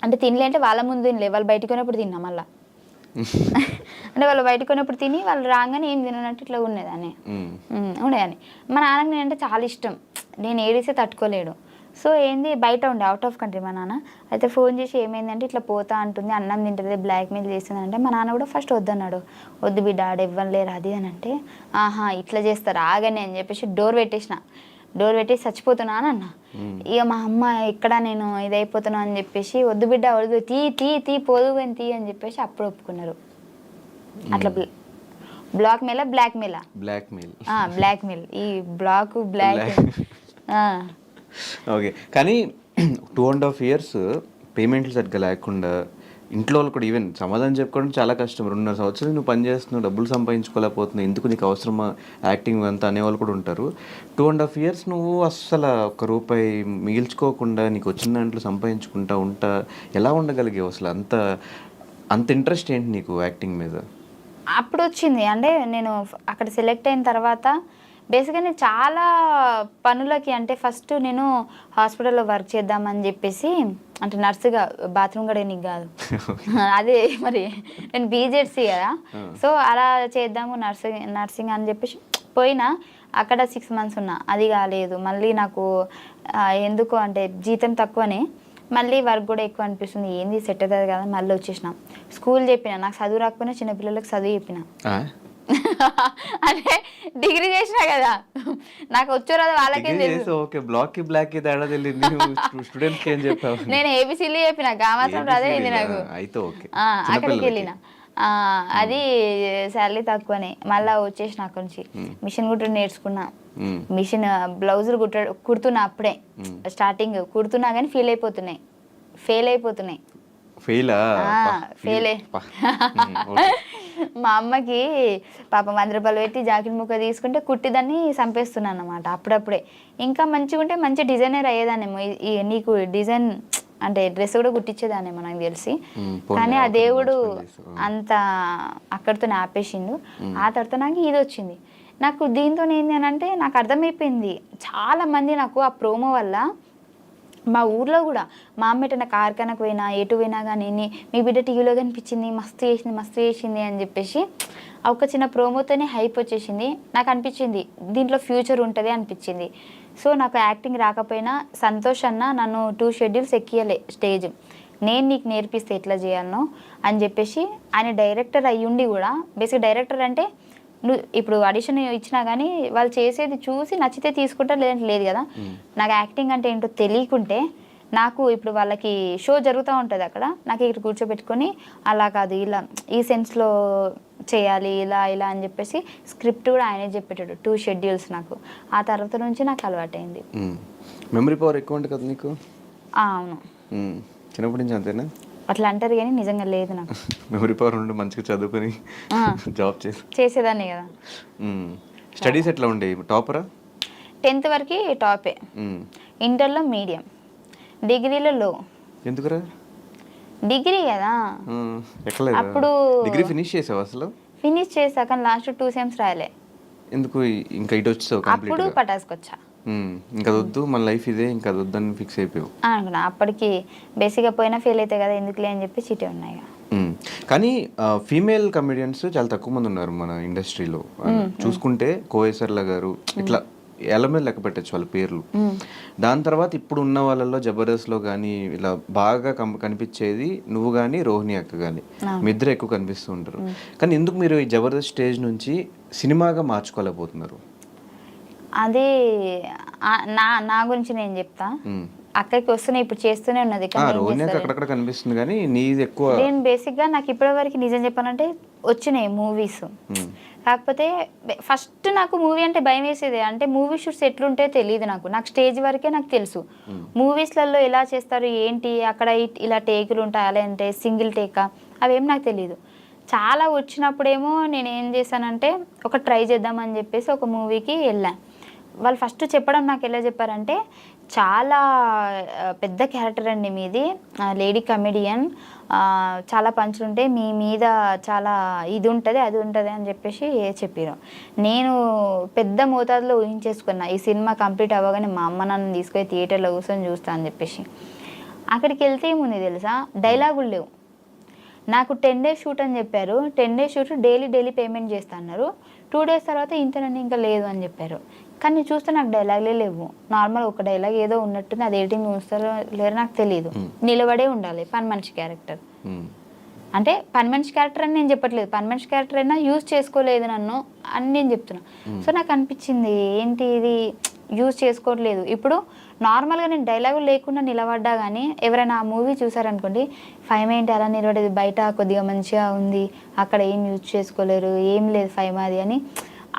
Speaker 2: అంటే తినలే అంటే వాళ్ళ ముందు తినలే, వాళ్ళు బయటకు పోయినప్పుడు తిన్నా మళ్ళా. అంటే వాళ్ళు బయటకు పోయినప్పుడు తిని వాళ్ళు రాగానే ఏం తిననట్టు ఇట్లా ఉండేదాన్ని. మా నాన్నకి నేనంటే చాలా ఇష్టం, నేను ఏడిస్తే తట్టుకోలేడు. సో ఏంది బయట ఉండే అవుట్ ఆఫ్ కంట్రీ మా నాన్న. అయితే ఫోన్ చేసి ఏమైందంటే ఇట్లా పోతా అంటుంది, అన్నం తింటుంది, బ్లాక్మెయిల్ చేస్తుంది అంటే మా నాన్న కూడా ఫస్ట్ వద్దన్నాడు. వద్దు బిడ్డ ఆడ ఇవ్వలేరు అది అని అంటే, ఆహా ఇట్లా చేస్తారు ఆగని అని చెప్పేసి డోర్ పెట్టేసి చచ్చిపోతున్నా అని అన్న. ఇక మా అమ్మ ఇక్కడ నేను ఇదైపోతున్నా అని చెప్పేసి వద్దు బిడ్డ వద్దు తీ పోదు అని తీ అని చెప్పేసి అప్పుడు ఒప్పుకున్నారు. అట్లా బ్లాక్మెయిల్ ఈ బ్లాక్
Speaker 1: ఓకే. కానీ 2.5 years పేమెంట్లు సరిగ్గా లేకుండా ఇంట్లో వాళ్ళు కూడా ఈవెన్ సమాధానం చెప్పుకోవడం చాలా కష్టం. 2.5 సంవత్సరాలు నువ్వు పని చేస్తున్నావు, డబ్బులు సంపాదించుకోలేకపోతున్నావు, ఎందుకు నీకు అవసరమా యాక్టింగ్ అంతా అనేవాళ్ళు కూడా ఉంటారు. 2.5 years నువ్వు అస్సలు ₹1 మిగిల్చుకోకుండా నీకు వచ్చిన దాంట్లో సంపాదించుకుంటా ఎలా ఉండగలిగావు అసలు? అంత ఇంట్రెస్ట్ ఏంటి నీకు యాక్టింగ్ మీద?
Speaker 2: అప్పుడు వచ్చింది అంటే నేను అక్కడ సెలెక్ట్ అయిన తర్వాత బేసిక్గా నేను చాలా పనులకి, అంటే ఫస్ట్ నేను హాస్పిటల్లో వర్క్ చేద్దామని చెప్పేసి, అంటే నర్సుగా, బాత్రూమ్ కడగనీకి కాదు, అదే మరి నేను బీజెడ్సీ కదా, సో అలా చేద్దాము నర్సింగ్ అని చెప్పేసి పోయినా. అక్కడ 6 months ఉన్నా, అది కాలేదు. మళ్ళీ నాకు ఎందుకు అంటే జీతం తక్కువనే, మళ్ళీ వర్క్ కూడా ఎక్కువ అనిపిస్తుంది, ఏంది సెట్ అవుతుంది కదా, మళ్ళీ వచ్చేసిన. స్కూల్ చెప్పిన, నాకు చదువు రాకపోయినా చిన్నపిల్లలకు చదువు చెప్పిన. అంటే డిగ్రీ చేసినా కదా, నాకు వచ్చో రాదు వాళ్ళకేం తెలుసు. నేను ఏబిసిలు చెప్పిన, మాత్రం రాదే నాకు. అక్కడికి వెళ్ళిన, అది శాలరీ తక్కువనే. మళ్ళీ వచ్చేసిన అక్కడి నుంచి మిషన్ కుట్టడం నేర్చుకున్నా. మిషన్ బ్లౌజులు కుడుతున్నా, అప్పుడే స్టార్టింగ్ కుడుతున్నా కానీ ఫెయిల్ అయిపోతున్నాయి. మా అమ్మకి పాపం 100 రూపాయలు పెట్టి జాకెట్ ముక్క తీసుకుంటే కుట్టిదాన్ని చంపేస్తున్నాను అనమాట అప్పుడప్పుడే. ఇంకా మంచిగా ఉంటే మంచి డిజైనర్ అయ్యేదాన్నేమో, నీకు డిజైన్ అంటే డ్రెస్ కూడా కుట్టించేదాన్నేమో నాకు తెలిసి. కానీ ఆ దేవుడు అంత అక్కడితో ఆపేసిండు. ఆ తర్వాత నాకు ఇది వచ్చింది. నాకు దీంతో ఏంటి అని అంటే నాకు అర్థమైపోయింది, చాలా మంది నాకు ఆ ప్రోమో వల్ల మా ఊర్లో కూడా మా అమ్మ ఎటన్నా కార్ఖానకు పోయినా ఎటు పోయినా కానీ మీ బిడ్డ టీవీలో కనిపించింది, మస్తు చేసింది అని చెప్పేసి ఆ ఒక చిన్న ప్రోమోతోనే హైప్ వచ్చేసింది. నాకు అనిపించింది దీంట్లో ఫ్యూచర్ ఉంటుంది అనిపించింది. సో నాకు యాక్టింగ్ రాకపోయినా సంతోష్ అన్న నన్ను 2 షెడ్యూల్స్ ఎక్కియలే స్టేజ్, నేను నీకు నేర్పిస్తే ఎట్లా చేయాలనో అని చెప్పేసి. ఆయన డైరెక్టర్ అయ్యుండి కూడా, బేసిక్ డైరెక్టర్ అంటే నువ్వు ఇప్పుడు ఆడిషన్ ఇచ్చినా కానీ వాళ్ళు చేసేది చూసి నచ్చితే తీసుకుంటారు, లేదంటే లేదు కదా. నాకు యాక్టింగ్ అంటే ఏంటో తెలియకుంటే, నాకు ఇప్పుడు వాళ్ళకి షో జరుగుతూ ఉంటుంది అక్కడ, నాకు ఇక్కడ కూర్చోబెట్టుకొని అలా కాదు ఇలా ఈ సెన్స్లో చేయాలి ఇలా ఇలా అని చెప్పేసి స్క్రిప్ట్ కూడా ఆయనే చెప్పేటాడు 2 షెడ్యూల్స్ నాకు. ఆ తర్వాత నుంచి నాకు అలవాటైంది.
Speaker 1: మెమరీ పవర్ ఎక్కువ ఉంటుంది కదా నీకు?
Speaker 2: అవును,
Speaker 1: చిన్నప్పటి నుంచి అంతేనా?
Speaker 2: అట్లా అంటారు కానీ నిజంగా లేదు నాకు.
Speaker 1: మెమరీ పవర్ ఉండి మంచిగా చదువుకొని జాబ్
Speaker 2: చేసేదాన్ని కదా.
Speaker 1: స్టడీస్ ఎట్లా ఉండేవి? టాపరా?
Speaker 2: 10th వరకు టాపే, ఇంటర్లో మీడియం, డిగ్రీలో లో.
Speaker 1: ఎందుకురా?
Speaker 2: డిగ్రీ కదా అప్పుడు.
Speaker 1: డిగ్రీ ఫినిష్ చేసావు అసలు?
Speaker 2: ఫినిష్ చేసా కానీ లాస్ట్ 2 సెమ్స్ రాయలే.
Speaker 1: ఎందుకు ఇంకా ఇటు వచ్చావు?
Speaker 2: అప్పుడు పటాస్కొచ్చా,
Speaker 1: ఇంకా వద్దు మన లైఫ్ ఇదే, ఇంకా వద్దని ఫిక్స్ అయిపోయావు
Speaker 2: అనుకున్నా. అప్పటికి బేసిక్గా పోయినా ఫెయిల్ అవుతాయి కదా ఎందుకులే అని చెప్పి చిటే ఉన్నాయి.
Speaker 1: కానీ ఫీమేల్ కమెడియన్స్ చాలా తక్కువ మంది ఉన్నారు మన ఇండస్ట్రీలో. చూసుకుంటే కోయేసర్ల గారు ఇట్లా ఎలా మీద లెక్క పెట్టచ్చు వాళ్ళ పేర్లు. దాని తర్వాత ఇప్పుడు ఉన్న వాళ్ళలో జబర్దస్త్లో కానీ ఇలా బాగా కనిపించేది నువ్వు కానీ రోహిణి అక్క కానీ, మీ ఇద్దరు ఎక్కువ కనిపిస్తూ ఉంటారు. కానీ ఎందుకు మీరు ఈ జబర్దస్త్ స్టేజ్ నుంచి సినిమాగా మార్చుకోలేకపోతున్నారు?
Speaker 2: అదే నా గురించి నేను చెప్తా. అక్కడికి వస్తూనే ఇప్పుడు చేస్తూనే ఉన్నది,
Speaker 1: అక్కడక్కడ కనిపిస్తుంది కానీ నీది ఎక్కువ.
Speaker 2: నేను బేసిక్గా నాకు ఇప్పటివరకు నిజం చెప్పానంటే వచ్చినాయి మూవీస్, కాకపోతే ఫస్ట్ నాకు మూవీ అంటే భయం వేసేది. అంటే మూవీ షూట్స్ ఎట్లుంటే తెలియదు నాకు స్టేజ్ వరకే నాకు తెలుసు. మూవీస్లలో ఎలా చేస్తారు ఏంటి, అక్కడ ఇలా టేకులు ఉంటాయి అలా అంటే సింగిల్ టేకా అవేం నాకు తెలియదు. చాలా వచ్చినప్పుడేమో నేను ఏం చేశానంటే ఒక ట్రై చేద్దామని చెప్పేసి ఒక మూవీకి వెళ్ళాను. వాళ్ళు ఫస్ట్ చెప్పడం నాకు ఎలా చెప్పారంటే, చాలా పెద్ద క్యారెక్టర్ అండి మీది, లేడీ కమెడియన్, చాలా పంచులు ఉంటాయి మీ మీద, చాలా ఇది ఉంటుంది అది ఉంటుంది అని చెప్పేసి చెప్పారు. నేను పెద్ద మోతాదులో ఊహించేసుకున్నా ఈ సినిమా కంప్లీట్ అవ్వగానే మా అమ్మ నన్ను తీసుకొని థియేటర్లో కూర్చొని చూస్తా అని చెప్పేసి. అక్కడికి వెళ్తే ఏముంది తెలుసా, డైలాగులు లేవు. నాకు 10 days షూట్ అని చెప్పారు. 10 days షూట్ డైలీ పేమెంట్ చేస్తా అన్నారు. 2 days తర్వాత ఇంతనని ఇంకా లేదు అని చెప్పారు. కానీ చూస్తే నాకు డైలాగ్లే లేవు. నార్మల్ ఒక డైలాగ్ ఏదో ఉన్నట్టుంది, అది ఎడిటింగ్ చూస్తారో లేదో నాకు తెలియదు. నిలబడే ఉండాలి, పని మనిషి క్యారెక్టర్. అంటే పని మనిషి క్యారెక్టర్ అని నేను చెప్పట్లేదు, పని మనిషి క్యారెక్టర్ అయినా యూజ్ చేసుకోలేదు నన్ను అని నేను చెప్తున్నా. సో నాకు అనిపించింది ఏంటి ఇది యూజ్ చేసుకోవట్లేదు. ఇప్పుడు నార్మల్గా నేను డైలాగులు లేకుండా నిలబడ్డా కానీ ఎవరైనా ఆ మూవీ చూసారనుకోండి, 5 ఏంటి అలా నిలబడేది, బయట కొద్దిగా మంచిగా ఉంది, అక్కడ ఏం యూజ్ చేసుకోలేరు, ఏం లేదు 5 అది అని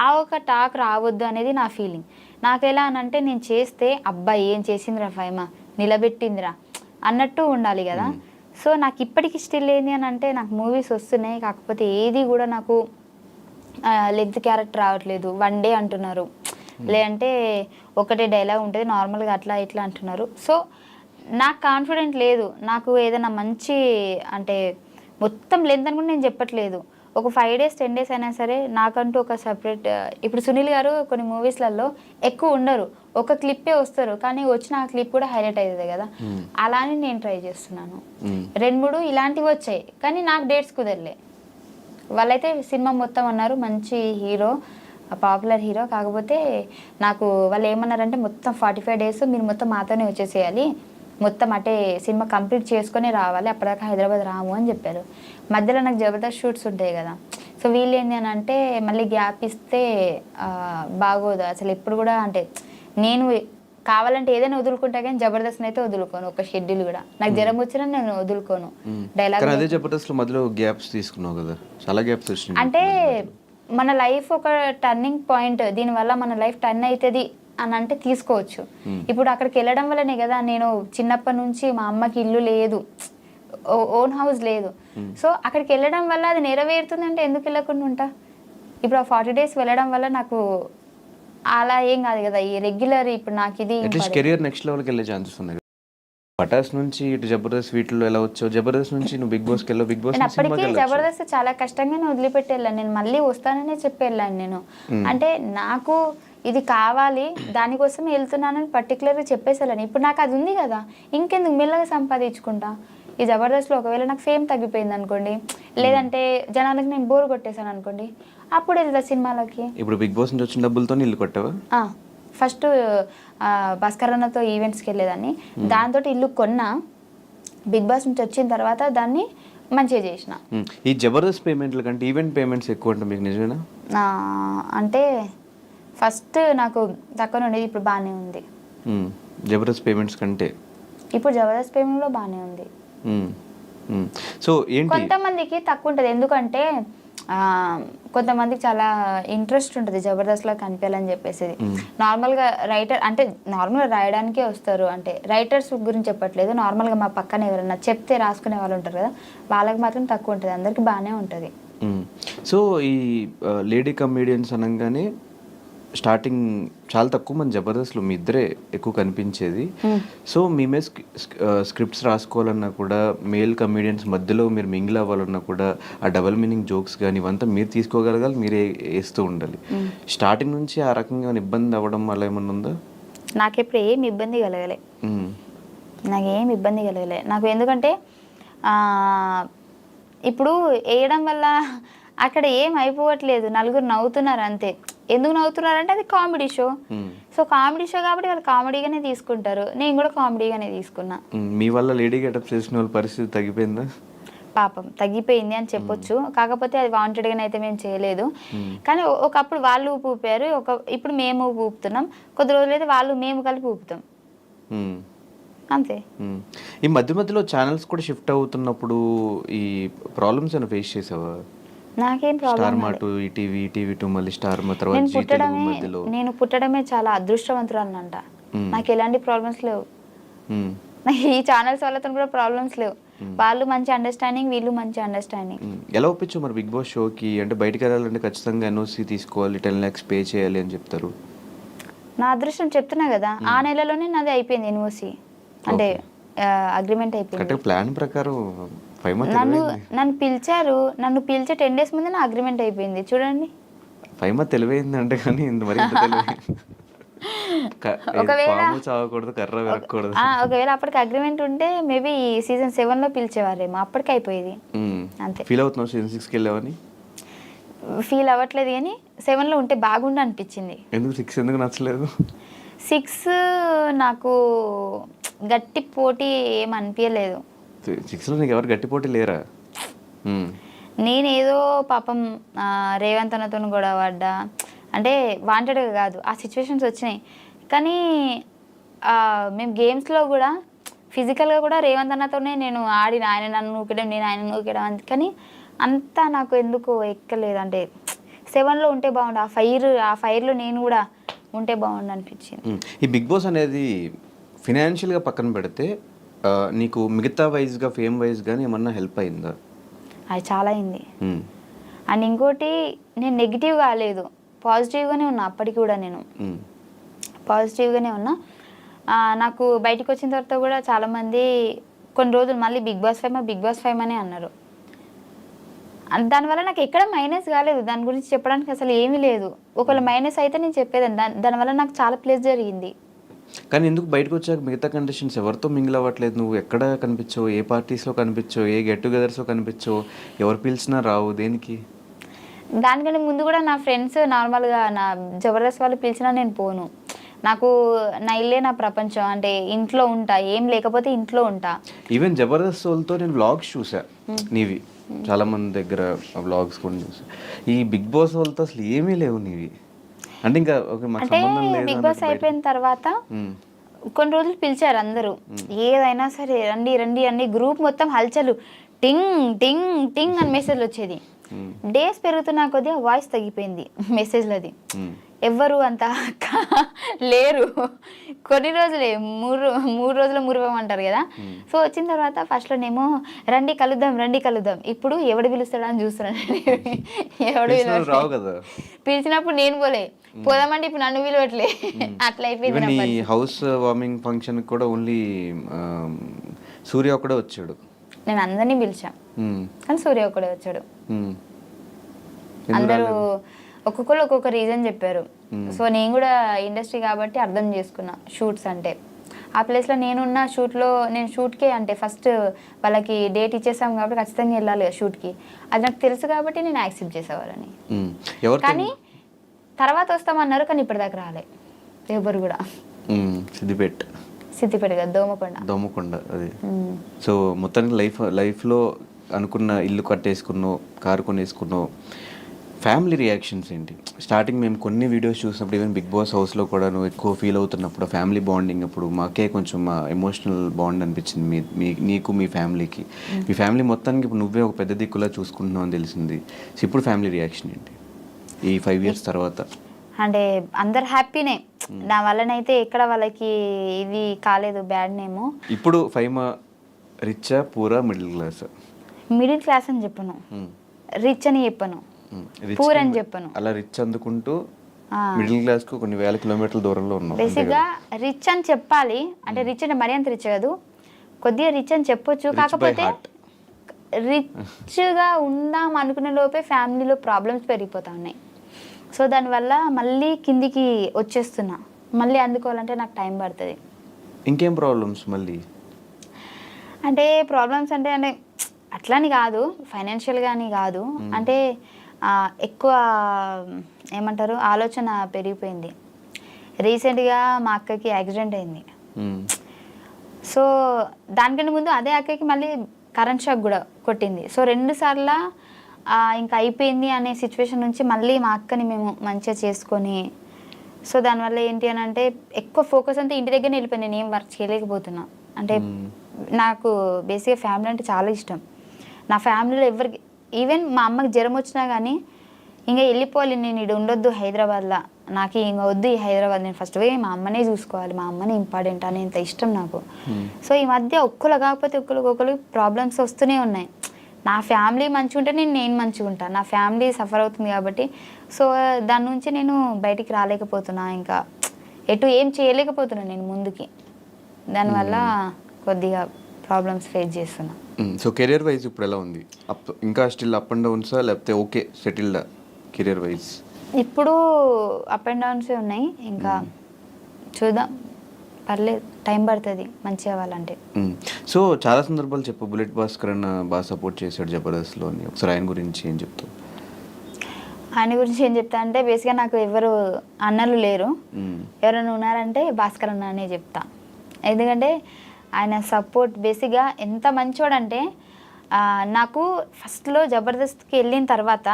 Speaker 2: ఆ ఒక టాక్ రావద్దు అనేది నా ఫీలింగ్. నాకు ఎలా అనంటే నేను చేస్తే అబ్బాయి ఏం చేసిందిరా 5 నిలబెట్టిందిరా అన్నట్టు ఉండాలి కదా. సో నాకు ఇప్పటికి స్టిల్ ఏంది అని అంటే నాకు మూవీస్ వస్తున్నాయి, కాకపోతే ఏది కూడా నాకు లెగ్త్ క్యారెక్టర్ రావట్లేదు. 1 day అంటున్నారు, లేదంటే ఒకటే డైలాగ్ ఉంటుంది నార్మల్గా అట్లా ఇట్లా అంటున్నారు. సో నాకు కాన్ఫిడెంట్ లేదు. నాకు ఏదైనా మంచి అంటే మొత్తం లెంత్ అని కూడా నేను చెప్పట్లేదు, ఒక 5 days 10 days అయినా సరే నాకంటూ ఒక సపరేట్. ఇప్పుడు సునీల్ గారు కొన్ని మూవీస్లలో ఎక్కువ ఉండరు, ఒక క్లిప్పే వస్తారు, కానీ వచ్చిన ఆ క్లిప్ కూడా హైలైట్ అవుతుంది కదా. అలానే నేను ట్రై చేస్తున్నాను. 2-3 ఇలాంటివి వచ్చాయి కానీ నాకు డేట్స్ కుదరలే. వాళ్ళైతే సినిమా మొత్తం అన్నారు మంచి హీరో, పాపులర్ హీరో, కాకపోతే నాకు వాళ్ళు ఏమన్నారంటే మొత్తం 45 days మీరు మొత్తం మాతోనే వచ్చేసేయాలి, మొత్తం అంటే సినిమా కంప్లీట్ చేసుకొని రావాలి, అప్పటిదాకా హైదరాబాద్ రాము అని చెప్పారు. మధ్యలో నాకు జబర్దస్త్ షూట్స్ ఉంటాయి కదా. సో వీళ్ళు ఏంటి అని అంటే మళ్ళీ గ్యాప్ ఇస్తే బాగోదు అసలు. ఎప్పుడు కూడా అంటే నేను కావాలంటే ఏదైనా వదులుకుంటా కానీ జబర్దస్త్ అయితే వదులుకోను, ఒక షెడ్యూల్ కూడా. నాకు జ్వరం వచ్చినా నేను వదులుకోను. డైలాగ్
Speaker 1: అదే జబర్దస్త్ మధ్యలో గ్యాప్స్ తీసుకున్నావు కదా, చాలా గ్యాప్స్ వచ్చినాయి.
Speaker 2: అంటే మన లైఫ్ ఒక టర్నింగ్ పాయింట్, దీనివల్ల మన లైఫ్ టర్న్ అవుతుంది అని అంటే తీసుకోవచ్చు. ఇప్పుడు అక్కడికి వెళ్ళడం వల్లనే కదా నేను చిన్నప్పటి నుంచి మా అమ్మకి ఇల్లు లేదు, ఓన్ హౌస్ లేదు. సో అక్కడికి వెళ్ళడం వల్ల అది నెరవేరుతుంది అంటే ఎందుకు వెళ్ళకుండా ఉంటా? ఇప్పుడు ఆ 40 days వెళ్ళడం వల్ల నాకు అలా ఏం కాదు కదా, ఈ రెగ్యులర్ ఇప్పుడు నాకు ఇది
Speaker 1: అట్లీస్ట్ కెరియర్ నెక్స్ట్ లెవెల్కి వెళ్ళే ఛాన్సెస్ ఉన్నాయి. పటాస్ నుంచి ఇటు జబర్దస్త్ వీటిలో ఎలా వచ్చావు, జబర్దస్త్ నుంచి నువ్వు బిగ్ బాస్కి వెళ్ళావు, బిగ్ బాస్
Speaker 2: నేను అప్పటికి జబర్దస్త్ చాలా కష్టంగానే వదిలిపెట్టి వెళ్ళాను. నేను మళ్ళీ వస్తాననే చెప్పి వెళ్ళాను నేను. అంటే నాకు ఇది కావాలి దానికోసం వెళ్తున్నానని పర్టికులర్గా చెప్పేసి వెళ్ళాను. ఇప్పుడు నాకు అది ఉంది కదా, ఇంకెందుకు మెల్లగా సంపాదించుకుంటా. ఈ జబర్దస్త్లో ఒకవేళ నాకు ఫేమ్ తగ్గిపోయింది అనుకోండి, లేదంటే జనాలకు నేను బోర్ కొట్టేశాను అనుకోండి, అప్పుడు వెళ్తా సినిమాలకి.
Speaker 1: ఇప్పుడు బిగ్ బాస్ నుంచి వచ్చిన డబ్బులతో ఇల్లు కొట్టావా?
Speaker 2: ఫస్ట్ భాస్కర్ అన్నతో ఈవెంట్స్కి వెళ్ళేదాన్ని, దాంతో ఇల్లు కొన్నా. బిగ్ బాస్ నుంచి వచ్చిన తర్వాత దాన్ని మంచిగా చేసిన.
Speaker 1: ఈ జబర్దస్త్ పేమెంట్ల కంటే ఈవెంట్ పేమెంట్స్ ఎక్కువ అంటే మీకు నిజమేనా?
Speaker 2: అంటే ఫస్ట్ నాకు తక్కువ ఉండేది, ఇప్పుడు బాగానే ఉంది.
Speaker 1: జబర్దస్త్ పేమెంట్స్ కంటే
Speaker 2: ఇప్పుడు జబర్దస్త్ పేమెంట్లో బాగానే ఉంది.
Speaker 1: సో ఏంటి
Speaker 2: కొంతమందికి తక్కువ ఉంటుంది, ఎందుకంటే కొంతమందికి చాలా ఇంట్రెస్ట్ ఉంటుంది జబర్దస్త్లో కనిపించాలని చెప్పేసి. నార్మల్గా రైటర్ అంటే నార్మల్గా రాయడానికే వస్తారు, అంటే రైటర్స్ గురించి చెప్పట్లేదు, నార్మల్గా మా పక్కన ఎవరైనా చెప్తే రాసుకునే వాళ్ళు ఉంటారు కదా, వాళ్ళకి మాత్రం తక్కువ ఉంటుంది, అందరికి బాగానే ఉంటుంది.
Speaker 1: సో ఈ లేడీ కమెడియన్స్ అనగానే స్టార్టింగ్ చాలా తక్కువ మంది జబర్దస్త్లో మీ ఇద్దరే ఎక్కువ కనిపించేది. సో మేమే స్క్రిప్ట్స్ రాసుకోవాలన్నా కూడా, మేల్ కమెడియన్స్ మధ్యలో మీరు మింగిల్ అవ్వాలన్నా కూడా, ఆ డబల్ మీనింగ్ జోక్స్ కానీ ఇవంతా మీరు తీసుకోగలగాలి, మీరే వేస్తూ ఉండాలి. స్టార్టింగ్ నుంచి ఆ రకంగా ఇబ్బంది అవ్వడం అలా ఏమన్నా ఉందా?
Speaker 2: నాకెప్పుడు ఏమి ఇబ్బంది కలగలే, నాకేం ఇబ్బంది కలగలే నాకు. ఎందుకంటే ఇప్పుడు వేయడం వల్ల అక్కడ ఏం అయిపోవట్లేదు, నలుగురు నవ్వుతున్నారు అంతే. ఎందుకు నవ్వుతున్నారంటే అది comedy show. So comedy show కాబట్టి వాళ్ళు కామెడీగానే తీసుకుంటారు, నేను కూడా కామెడీగానే తీసుకున్నా.
Speaker 1: మీ వల్ల లేడీ గెటప్ చేసిన వాళ్ళ పరిస్థితి తగ్గిపోయిందా?
Speaker 2: పాపం తగ్గిపోయింది అని చెప్పొచ్చు, కాకపోతే అది వాంటెడ్గానే అయితే మేము చేయలేదు. కానీ ఒకప్పుడు వాళ్ళు ఊపారు, ఇప్పుడు మేము ఊపుతున్నాం, కొద్ది రోజులైతే వాళ్ళు మేము కలిపి ఊపుతాం అంతే.
Speaker 1: ఈ మధ్యలో ఛానల్స్ కూడా షిఫ్ట్ అవుతున్నప్పుడు ఈ ప్రాబ్లమ్స్ ఏమైనా ఫేస్ చేసావా?
Speaker 2: నాకేం ప్రాబ్లం, నేను పుట్టడమే చాలా అదృష్టవంతురాలనంట. నాకు ఎలాంటి ప్రాబ్లమ్స్ లేవు, నాకు ఈ ఛానల్స్ వాళ్ళతో కూడా ప్రాబ్లమ్స్ లేవు. వాళ్ళు మంచి అండర్స్టాండింగ్, వీళ్ళు మంచి అండర్స్టాండింగ్.
Speaker 1: ఎలా ఒప్పించు మరి బిగ్ బాస్ షోకి? అంటే బయటకు వెళ్ళాలంటే ఖచ్చితంగా NOC తీసుకోవాలి, 10 lakhs పే చేయాలి అని చెప్తారు.
Speaker 2: నా అదృష్టం చెప్తున్నా కదా, ఆ నెలలోనే నాది అయిపోయింది NOC, అంటే అగ్రిమెంట్ అయిపోయింది.
Speaker 1: ప్లాన్ ప్రకారం
Speaker 2: నన్ను పిలిచారు, నన్ను పిలిచే 10 days ముందే నా అగ్రిమెంట్ అయిపోయింది. చూడండి
Speaker 1: ఫైమా తెలివైంది అంటే, కానీ ఒకవేళ
Speaker 2: అప్పటికి అగ్రిమెంట్ ఉంటే మేబీ season 7లో పిలిచేవారేమో, అప్పటికి అయిపోయేది అంతే.
Speaker 1: ఫీల్ అవుతున్నావు సీజన్ 6కి వెళ్ళావని?
Speaker 2: ఫీల్ అవ్వట్లేదు, కానీ 7లో ఉంటే బాగుండు అనిపించింది.
Speaker 1: ఎందుకు 6 ఎందుకు నచ్చలేదు?
Speaker 2: 6 నాకు గట్టి పోటీ ఏం అనిపించలేదు.
Speaker 1: 6లో నీకు ఎవరు గట్టి పోటీ లేరా?
Speaker 2: నేనేదో పాపం రేవంత్ అన్నతో గొడవ పడ్డా, అంటే వాంటెడ్గా కాదు, ఆ సిచ్యువేషన్స్ వచ్చినాయి. కానీ మేము గేమ్స్లో కూడా ఫిజికల్గా కూడా రేవంత్ అన్నతోనే నేను ఆడిన, ఆయన నన్ను నూకడం, నేను ఆయన నూకడం, కానీ అంతా నాకు ఎందుకు ఎక్కలేదు. అంటే 7లో ఉంటే బాగుండు, ఆ ఫైర్లో నేను కూడా ఉంటే బాగుండు అనిపించింది.
Speaker 1: ఈ బిగ్ బాస్ అనేది ఫినాన్షియల్గా పక్కన పెడితే నీకు మిగతా వైజ్గా, ఫేమ్ వైజ్ కానీ ఏమన్నా హెల్ప్ అయిందా?
Speaker 2: అది చాలా అయింది. అండ్ ఇంకోటి, నేను నెగిటివ్ కాలేదు, పాజిటివ్గానే ఉన్నా. అప్పటికి కూడా నేను పాజిటివ్గానే ఉన్నా. నాకు బయటకు వచ్చిన తర్వాత కూడా చాలామంది కొన్ని రోజులు మళ్ళీ బిగ్ బాస్ ఫైమ్ అనే అన్నారు. దానివల్ల నాకు ఎక్కడ మైనస్ కాలేదు, దాని గురించి చెప్పడానికి అసలు ఏమీ లేదు. ఒకవేళ మైనస్ అయితే నేను చెప్పేదాన్ని, దానివల్ల నాకు చాలా ప్లస్ జరిగింది.
Speaker 1: కానీ ఎందుకు బయటకు వచ్చాక మిగతా కండిషన్స్ ఎవరితో మింగిల్ అవ్వట్లేదు? నువ్వు ఎక్కడ కనిపించవు, ఏ పార్టీస్లో కనిపించవు, ఏ గెట్ టుగెదర్స్లో కనిపించవు, ఎవరు పిలిచినా రావు, దేనికి?
Speaker 2: దానికంటే ముందు కూడా నా ఫ్రెండ్స్ నార్మల్గా నా జబర్దస్త్ వాళ్ళు పిలిచినా నేను పోను. నాకు నా ఇల్లే నా ప్రపంచం, అంటే ఇంట్లో ఉంటా, ఏం లేకపోతే ఇంట్లో ఉంటా.
Speaker 1: ఈవెన్ జబర్దస్త్ వాళ్ళతో నేను వ్లాగ్స్ చూసా నీవి, చాలా మంది దగ్గర వ్లాగ్స్ కూడా చూసా. ఈ బిగ్ బాస్ వాళ్ళతో అసలు ఏమీ లేవు నీవి. అంటే ఇంకా
Speaker 2: బిగ్ బాస్ అయిపోయిన తర్వాత కొన్ని రోజులు పిలిచారు అందరూ, ఏదైనా సరే రండి రండి అని, గ్రూప్ మొత్తం హల్చలు, టింగ్ టింగ్ టింగ్ అని మెసేజ్లు వచ్చేది. డేస్ పెరుగుతున్నా కొద్దిగా వాయిస్ తగ్గిపోయింది మెసేజ్లది. ఎవ్వరు అంత లేరు. కొన్ని రోజులే మూడు రోజుల మురివం అంటారు కదా. సో వచ్చిన తర్వాత ఫస్ట్లోనేమో రండి కలుద్దాం. ఇప్పుడు ఎవడు పిలుస్తాడా అని చూస్తున్నాను. ఎవడు
Speaker 1: రావు కదా,
Speaker 2: పిలిచినప్పుడు నేను పోదామంటే ఇప్పుడు నన్ను పిలవట్లే. అట్లా అయిపోయింది.
Speaker 1: హౌస్ వార్మింగ్ ఫంక్షన్ కూడా ఓన్లీ సూర్య ఒక్కడే వచ్చాడు.
Speaker 2: నేను అందరినీ పిలిచా కానీ సూర్య ఒక్కడే వచ్చాడు. అందరూ ఒక్కొక్కరు ఒక్కొక్క రీజన్ చెప్పారు. సో నేను కూడా ఇండస్ట్రీ కాబట్టి అర్థం చేసుకున్నా షూట్స్ అంటే. ఆ ప్లేస్లో నేను షూట్కే అంటే ఫస్ట్ వాళ్ళకి డేట్ ఇచ్చేసాం కాబట్టి ఖచ్చితంగా వెళ్ళాలి షూట్కి. అది నాకు తెలుసు కాబట్టి నేను యాక్సెప్ట్ చేసేవాళ్ళని. కానీ తర్వాత వస్తామన్నారు కానీ ఇప్పటిదాకా రాలే ఎవరు కూడా. సిద్దిపేట కదా,
Speaker 1: దోమకొండ అది. సో మొత్తానికి లైఫ్లో అనుకున్న ఇల్లు కట్టేసుకున్నావు, కారు కొనేసుకున్నావు. ఫ్యామిలీ రియాక్షన్స్ ఏంటి? స్టార్టింగ్ మేము కొన్ని వీడియోస్ చూసినప్పుడు ఈవెన్ బిగ్ బాస్ హౌస్లో కూడా నువ్వు ఎక్కువ ఫీల్ అవుతున్నప్పుడు ఫ్యామిలీ బాండింగ్ అప్పుడు మాకే కొంచెం మా ఎమోషనల్ బాండ్ అనిపించింది నీకు మీ ఫ్యామిలీకి. మీ ఫ్యామిలీ మొత్తానికి ఇప్పుడు నువ్వే ఒక పెద్ద దిక్కులా చూసుకుంటున్నావు అని తెలిసింది. సో ఇప్పుడు ఫ్యామిలీ రియాక్షన్ ఏంటి ఈ 5 years తర్వాత?
Speaker 2: అంటే అందరు హ్యాపీనే. నా వల్లనైతే ఎక్కడ వాళ్ళకి ఇది కాలేదు బ్యాడ్ నేమ్.
Speaker 1: ఇప్పుడు ఫైమా రిచా పూరా మిడిల్ క్లాస్
Speaker 2: అని చెప్పను, రిచ్ అని చెప్పను, పూర్ అని చెప్పను.
Speaker 1: అలా రిచ్ అందుకుంటూ మిడిల్ క్లాస్ కు కొన్ని వేల కిలోమీటర్ల దూరంలో ఉన్నాం.
Speaker 2: బేసిక్ గా రిచ్ అని చెప్పాలి అంటే రిచ్ అంటే మరీ అంత రిచ్ కాదు, కొద్దిగా రిచ్ అని చెప్పొచ్చు. కాకపోతే రిచ్ గా ఉందాం అనుకునే లోపే ఫ్యామిలీలో ప్రాబ్లమ్స్ పెరిగిపోతా ఉన్నాయి. సో దానివల్ల మళ్ళీ కిందికి వచ్చేస్తున్నా. మళ్ళీ అందుకోవాలంటే నాకు టైం పడుతుంది.
Speaker 1: ఇంకేం ప్రాబ్లమ్స్ మళ్ళీ?
Speaker 2: అంటే ప్రాబ్లమ్స్ అంటే అట్లని కాదు, ఫైనాన్షియల్గా అని కాదు, అంటే ఎక్కువ ఏమంటారు ఆలోచన పెరిగిపోయింది. రీసెంట్గా మా అక్కకి యాక్సిడెంట్ అయింది. సో దానికంటే ముందు అదే అక్కకి మళ్ళీ కరెంట్ షాక్ కూడా కొట్టింది. సో 2 సార్లు ఇంకా అయిపోయింది అనే సిచ్యువేషన్ నుంచి మళ్ళీ మా అక్కని మేము మంచిగా చేసుకొని, సో దానివల్ల ఏంటి అని అంటే ఎక్కువ ఫోకస్ అంతా ఇంటి దగ్గరనే వెళ్ళిపోయింది. నేను ఏం వర్క్ చేయలేకపోతున్నా. అంటే నాకు బేసిక్గా ఫ్యామిలీ అంటే చాలా ఇష్టం. నా ఫ్యామిలీలో ఎవరికి ఈవెన్ మా అమ్మకి జ్వరం వచ్చినా కానీ ఇంకా వెళ్ళిపోవాలి, నేను ఇక్కడ ఉండొద్దు హైదరాబాద్లో, నాకు ఇంకా వద్దు ఈ హైదరాబాద్, నేను ఫస్ట్ పోయి మా అమ్మనే చూసుకోవాలి, మా అమ్మనే ఇంపార్టెంట్ అనేంత ఇష్టం నాకు. సో ఈ మధ్య ఒక్కరు కాకపోతే ఒక్కరికి ప్రాబ్లమ్స్ వస్తూనే ఉన్నాయి. నా ఫ్యామిలీ మంచిగా ఉంటే నేను మంచిగా ఉంటాను, నా ఫ్యామిలీ సఫర్ అవుతుంది కాబట్టి. సో దాని నుంచి నేను బయటికి రాలేకపోతున్నా, ఇంకా ఎటు ఏం చేయలేకపోతున్నా నేను ముందుకి. దానివల్ల కొద్దిగా ప్రాబ్లమ్స్ ఫేస్ చేస్తున్నా.
Speaker 1: సో కెరియర్ వైజ్ ఇప్పుడు ఎలా ఉంది? ఇంకా స్టిల్ అప్ అండ్ డౌన్సా లేకపోతే ఓకే సెటిల్డ్ కెరియర్ వైజ్?
Speaker 2: ఇప్పుడు అప్ అండ్ డౌన్సే ఉన్నాయి, ఇంకా చూద్దాం, పర్లేదు, టైం పడుతుంది మంచి అవ్వాలంటే.
Speaker 1: సో చాలా సందర్భాలు చెప్పు, బుల్లెట్ భాస్కర్ అన్న బాగా సపోర్ట్ చేశాడు జబర్దస్త్లో అని. ఒకసారి ఆయన గురించి ఏం చెప్తావు?
Speaker 2: ఆయన గురించి ఏం చెప్తా అంటే బేసిక్గా నాకు ఎవరు అన్నలు లేరు, ఎవరైనా ఉన్నారంటే భాస్కర్ అన్న అనే చెప్తా. ఎందుకంటే ఆయన సపోర్ట్ బేసిక్గా ఎంత మంచోడంటే, నాకు ఫస్ట్లో జబర్దస్త్కి వెళ్ళిన తర్వాత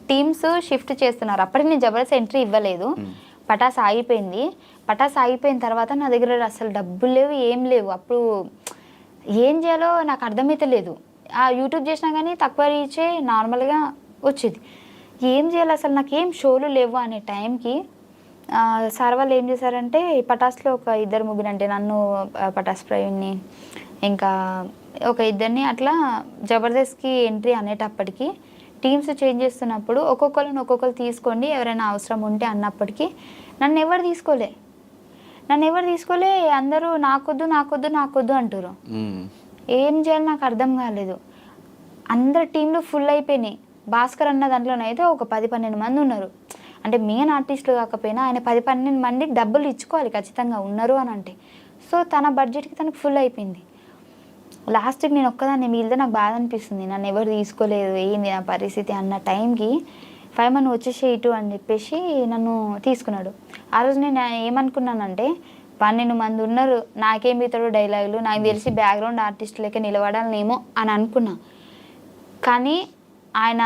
Speaker 2: టీమ్స్ షిఫ్ట్ చేస్తున్నారు. అప్పటికి నేను జబర్దస్త్ ఎంట్రీ ఇవ్వలేదు, పటాస్ ఆగిపోయింది. పటాస్ ఆగిపోయిన తర్వాత నా దగ్గర అసలు డబ్బులు లేవు, ఏం లేవు. అప్పుడు ఏం చేయాలో నాకు అర్థమైతే లేదు. యూట్యూబ్ చేసినా కానీ తక్కువ రీచే నార్మల్గా వచ్చేది. ఏం చేయాలి అసలు, నాకు ఏం షోలు లేవు అనే టైంకి సార్ వాళ్ళు ఏం చేశారంటే పటాస్లో ఒక 2-3 అంటే నన్ను, పటాస్ ప్రవీణ్ని, ఇంకా ఒక 2 అట్లా జబర్దస్త్కి ఎంట్రీ అనేటప్పటికి టీమ్స్ చేంజ్ చేస్తున్నప్పుడు ఒక్కొక్కరు తీసుకోండి ఎవరైనా అవసరం ఉంటే అన్నప్పటికీ నన్ను ఎవరు తీసుకోలే. అందరూ నాకొద్దు అంటారు. ఏం చేయాలి నాకు అర్థం కాలేదు. అందరు టీంలు ఫుల్ అయిపోయినాయి. భాస్కర్ అన్న దాంట్లోనైతే ఒక 10-12 మంది ఉన్నారు. అంటే మెయిన్ ఆర్టిస్టులు కాకపోయినా ఆయన 10-12 మందికి డబ్బులు ఇచ్చుకోవాలి ఖచ్చితంగా ఉన్నారు అని అంటే. సో తన బడ్జెట్కి తనకు ఫుల్ అయిపోయింది. లాస్ట్కి నేను ఒక్కదాన్ని మిగిలితే నాకు బాధ అనిపిస్తుంది, నన్ను ఎవరు తీసుకోలేదు, ఏంది నా పరిస్థితి అన్న టైంకి ఫైమా నువ్వు వచ్చేసి ఇటు అని చెప్పేసి నన్ను తీసుకున్నాడు. ఆ రోజు నేను ఏమనుకున్నానంటే 12 మంది ఉన్నారు, నాకేం ఇతడు డైలాగులు, నాకు తెలిసి బ్యాక్గ్రౌండ్ ఆర్టిస్ట్ లెక్క నిలబడాలనేమో అని అనుకున్నా. కానీ ఆయన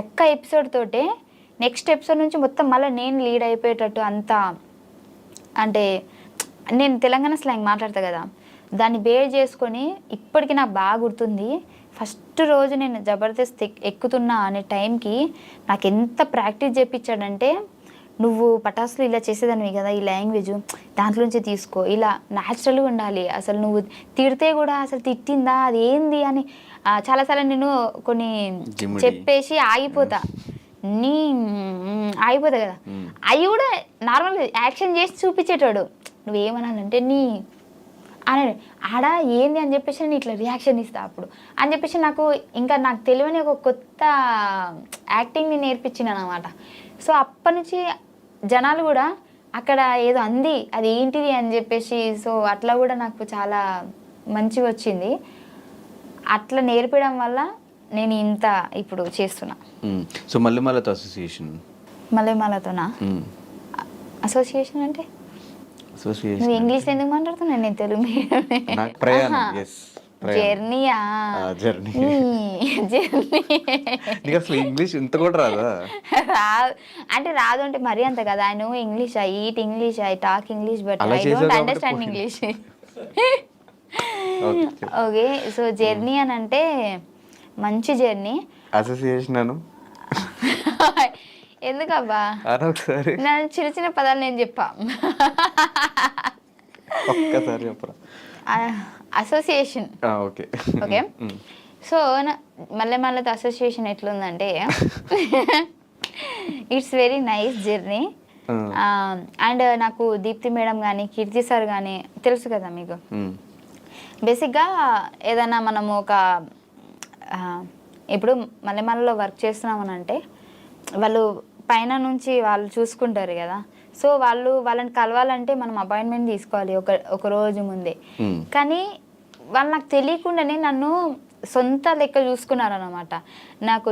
Speaker 2: ఒక్క ఎపిసోడ్ తోటే నెక్స్ట్ ఎపిసోడ్ నుంచి మొత్తం మళ్ళీ నేను లీడ్ అయిపోయేటట్టు అంతా, అంటే నేను తెలంగాణ స్లాంగ్ మాట్లాడతా కదా, దాన్ని బేర్ చేసుకొని ఇప్పటికీ నాకు బాగా గుర్తుంది. ఫస్ట్ ఫస్ట్ రోజు నేను జబర్దస్త్ ఎక్కుతున్నా అనే టైంకి నాకు ఎంత ప్రాక్టీస్ చేయించాడంటే, నువ్వు పటాసులు ఇలా చేసేదానివి కదా ఈ లాంగ్వేజ్, దాంట్లోంచి తీసుకో, ఇలా న్యాచురల్గా ఉండాలి, అసలు నువ్వు తిడితే కూడా అసలు తిట్టిందా అది ఏంది అని చాలాసార్లు నేను కొన్ని చెప్పేసి ఆగిపోతా ఆగిపోతా కదా. అవి కూడా నార్మల్గా యాక్షన్ చేసి చూపించేటాడు, నువ్వేమనాలంటే నీ అని ఆడ ఏంది అని చెప్పేసి నేను ఇట్లా రియాక్షన్ ఇస్తా అప్పుడు అని చెప్పేసి నాకు తెలియని ఒక కొత్త యాక్టింగ్ని నేర్పించినాను అనమాట. సో అప్పటి నుంచి జనాలు కూడా అక్కడ ఏదో అంది అది ఏంటిది అని చెప్పేసి, సో అట్లా కూడా నాకు చాలా మంచిగా వచ్చింది. అట్లా నేర్పడం వల్ల నేను ఇంత ఇప్పుడు చేస్తున్నా.
Speaker 1: సో మల్లెమాలతో అసోసియేషన్,
Speaker 2: మల్లెమాలతోనా అసోసియేషన్ అంటే నువ్వు ఇంగ్లీష్ ఎందుకు మాట్లాడుతున్నావు, నేను తెలుగు జర్నీయా
Speaker 1: జర్నీ
Speaker 2: జర్నీ
Speaker 1: అసలు ఇంగ్లీష్ ఇంత కూడా రాదా?
Speaker 2: రాదు అంటే రాదు అంటే మరీ అంత కదా. I know English, I eat English, I talk English, but I don't understand English. Okay, so journey అని అంటే మంచి జర్నీ.
Speaker 1: అసోసియేషన్ అను
Speaker 2: ఎందుకబ్బా
Speaker 1: ఒకసారి
Speaker 2: నేను చిన్న చిన్న పదాలు నేను చెప్పా,
Speaker 1: ఒక్కసారి చెప్పరా.
Speaker 2: అసోసియేషన్.
Speaker 1: ఓకే
Speaker 2: ఓకే, సో మల్లెమాలతో అసోసియేషన్ ఎట్లుందంటే it's very nice journey. And నాకు దీప్తి మేడం కానీ కీర్తి సార్ కానీ తెలుసు కదా మీకు. బేసిక్గా ఏదైనా మనము ఒక ఇప్పుడు మల్లెమాలలో వర్క్ చేస్తున్నామని అంటే వాళ్ళు పైన నుంచి వాళ్ళు చూసుకుంటారు కదా. సో వాళ్ళని కలవాలంటే మనం అపాయింట్మెంట్ తీసుకోవాలి ఒక రోజు ముందే. కానీ వాళ్ళు నాకు తెలియకుండానే నన్ను సొంత లెక్క చూసుకున్నారనమాట.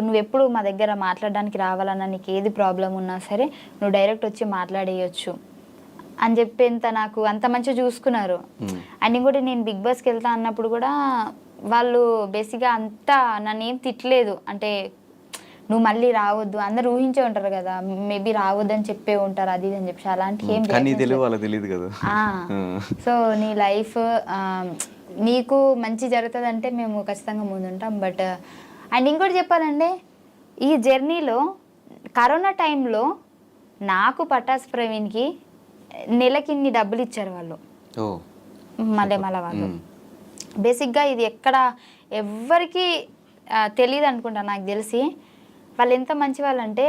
Speaker 2: నువ్వు ఎప్పుడు మా దగ్గర మాట్లాడడానికి రావాలన్నా, నీకు ఏది ప్రాబ్లం ఉన్నా సరే నువ్వు డైరెక్ట్ వచ్చి మాట్లాడేయచ్చు అని చెప్పేంత నాకు అంత మంచిగా చూసుకున్నారు. అండ్ ఇంకోటి నేను బిగ్ బాస్కి వెళ్తా అన్నప్పుడు కూడా వాళ్ళు బేసిక్గా అంతా నన్ను ఏం తిట్టలేదు. అంటే నువ్వు మళ్ళీ రావద్దు, అందరు ఊహించే ఉంటారు కదా, మేబీ రావద్దు అని చెప్పే ఉంటారు అది అని చెప్పి, అలాంటి ఏం
Speaker 1: తెలియదు కదా.
Speaker 2: సో నీ లైఫ్ నీకు మంచి జరుగుతుంది అంటే మేము ఖచ్చితంగా ముందుంటాం. బట్ అండ్ ఇంకోటి చెప్పాలంటే ఈ జర్నీలో కరోనా టైంలో నాకు పటాస్ ప్రవీణ్కి నెలకి ఇన్ని డబ్బులు ఇచ్చారు వాళ్ళు, మల్లెమాల వాళ్ళు. బేసిక్గా ఇది ఎక్కడ ఎవ్వరికి తెలియదు అనుకుంటా, నాకు తెలిసి. వాళ్ళు ఎంత మంచి వాళ్ళు అంటే,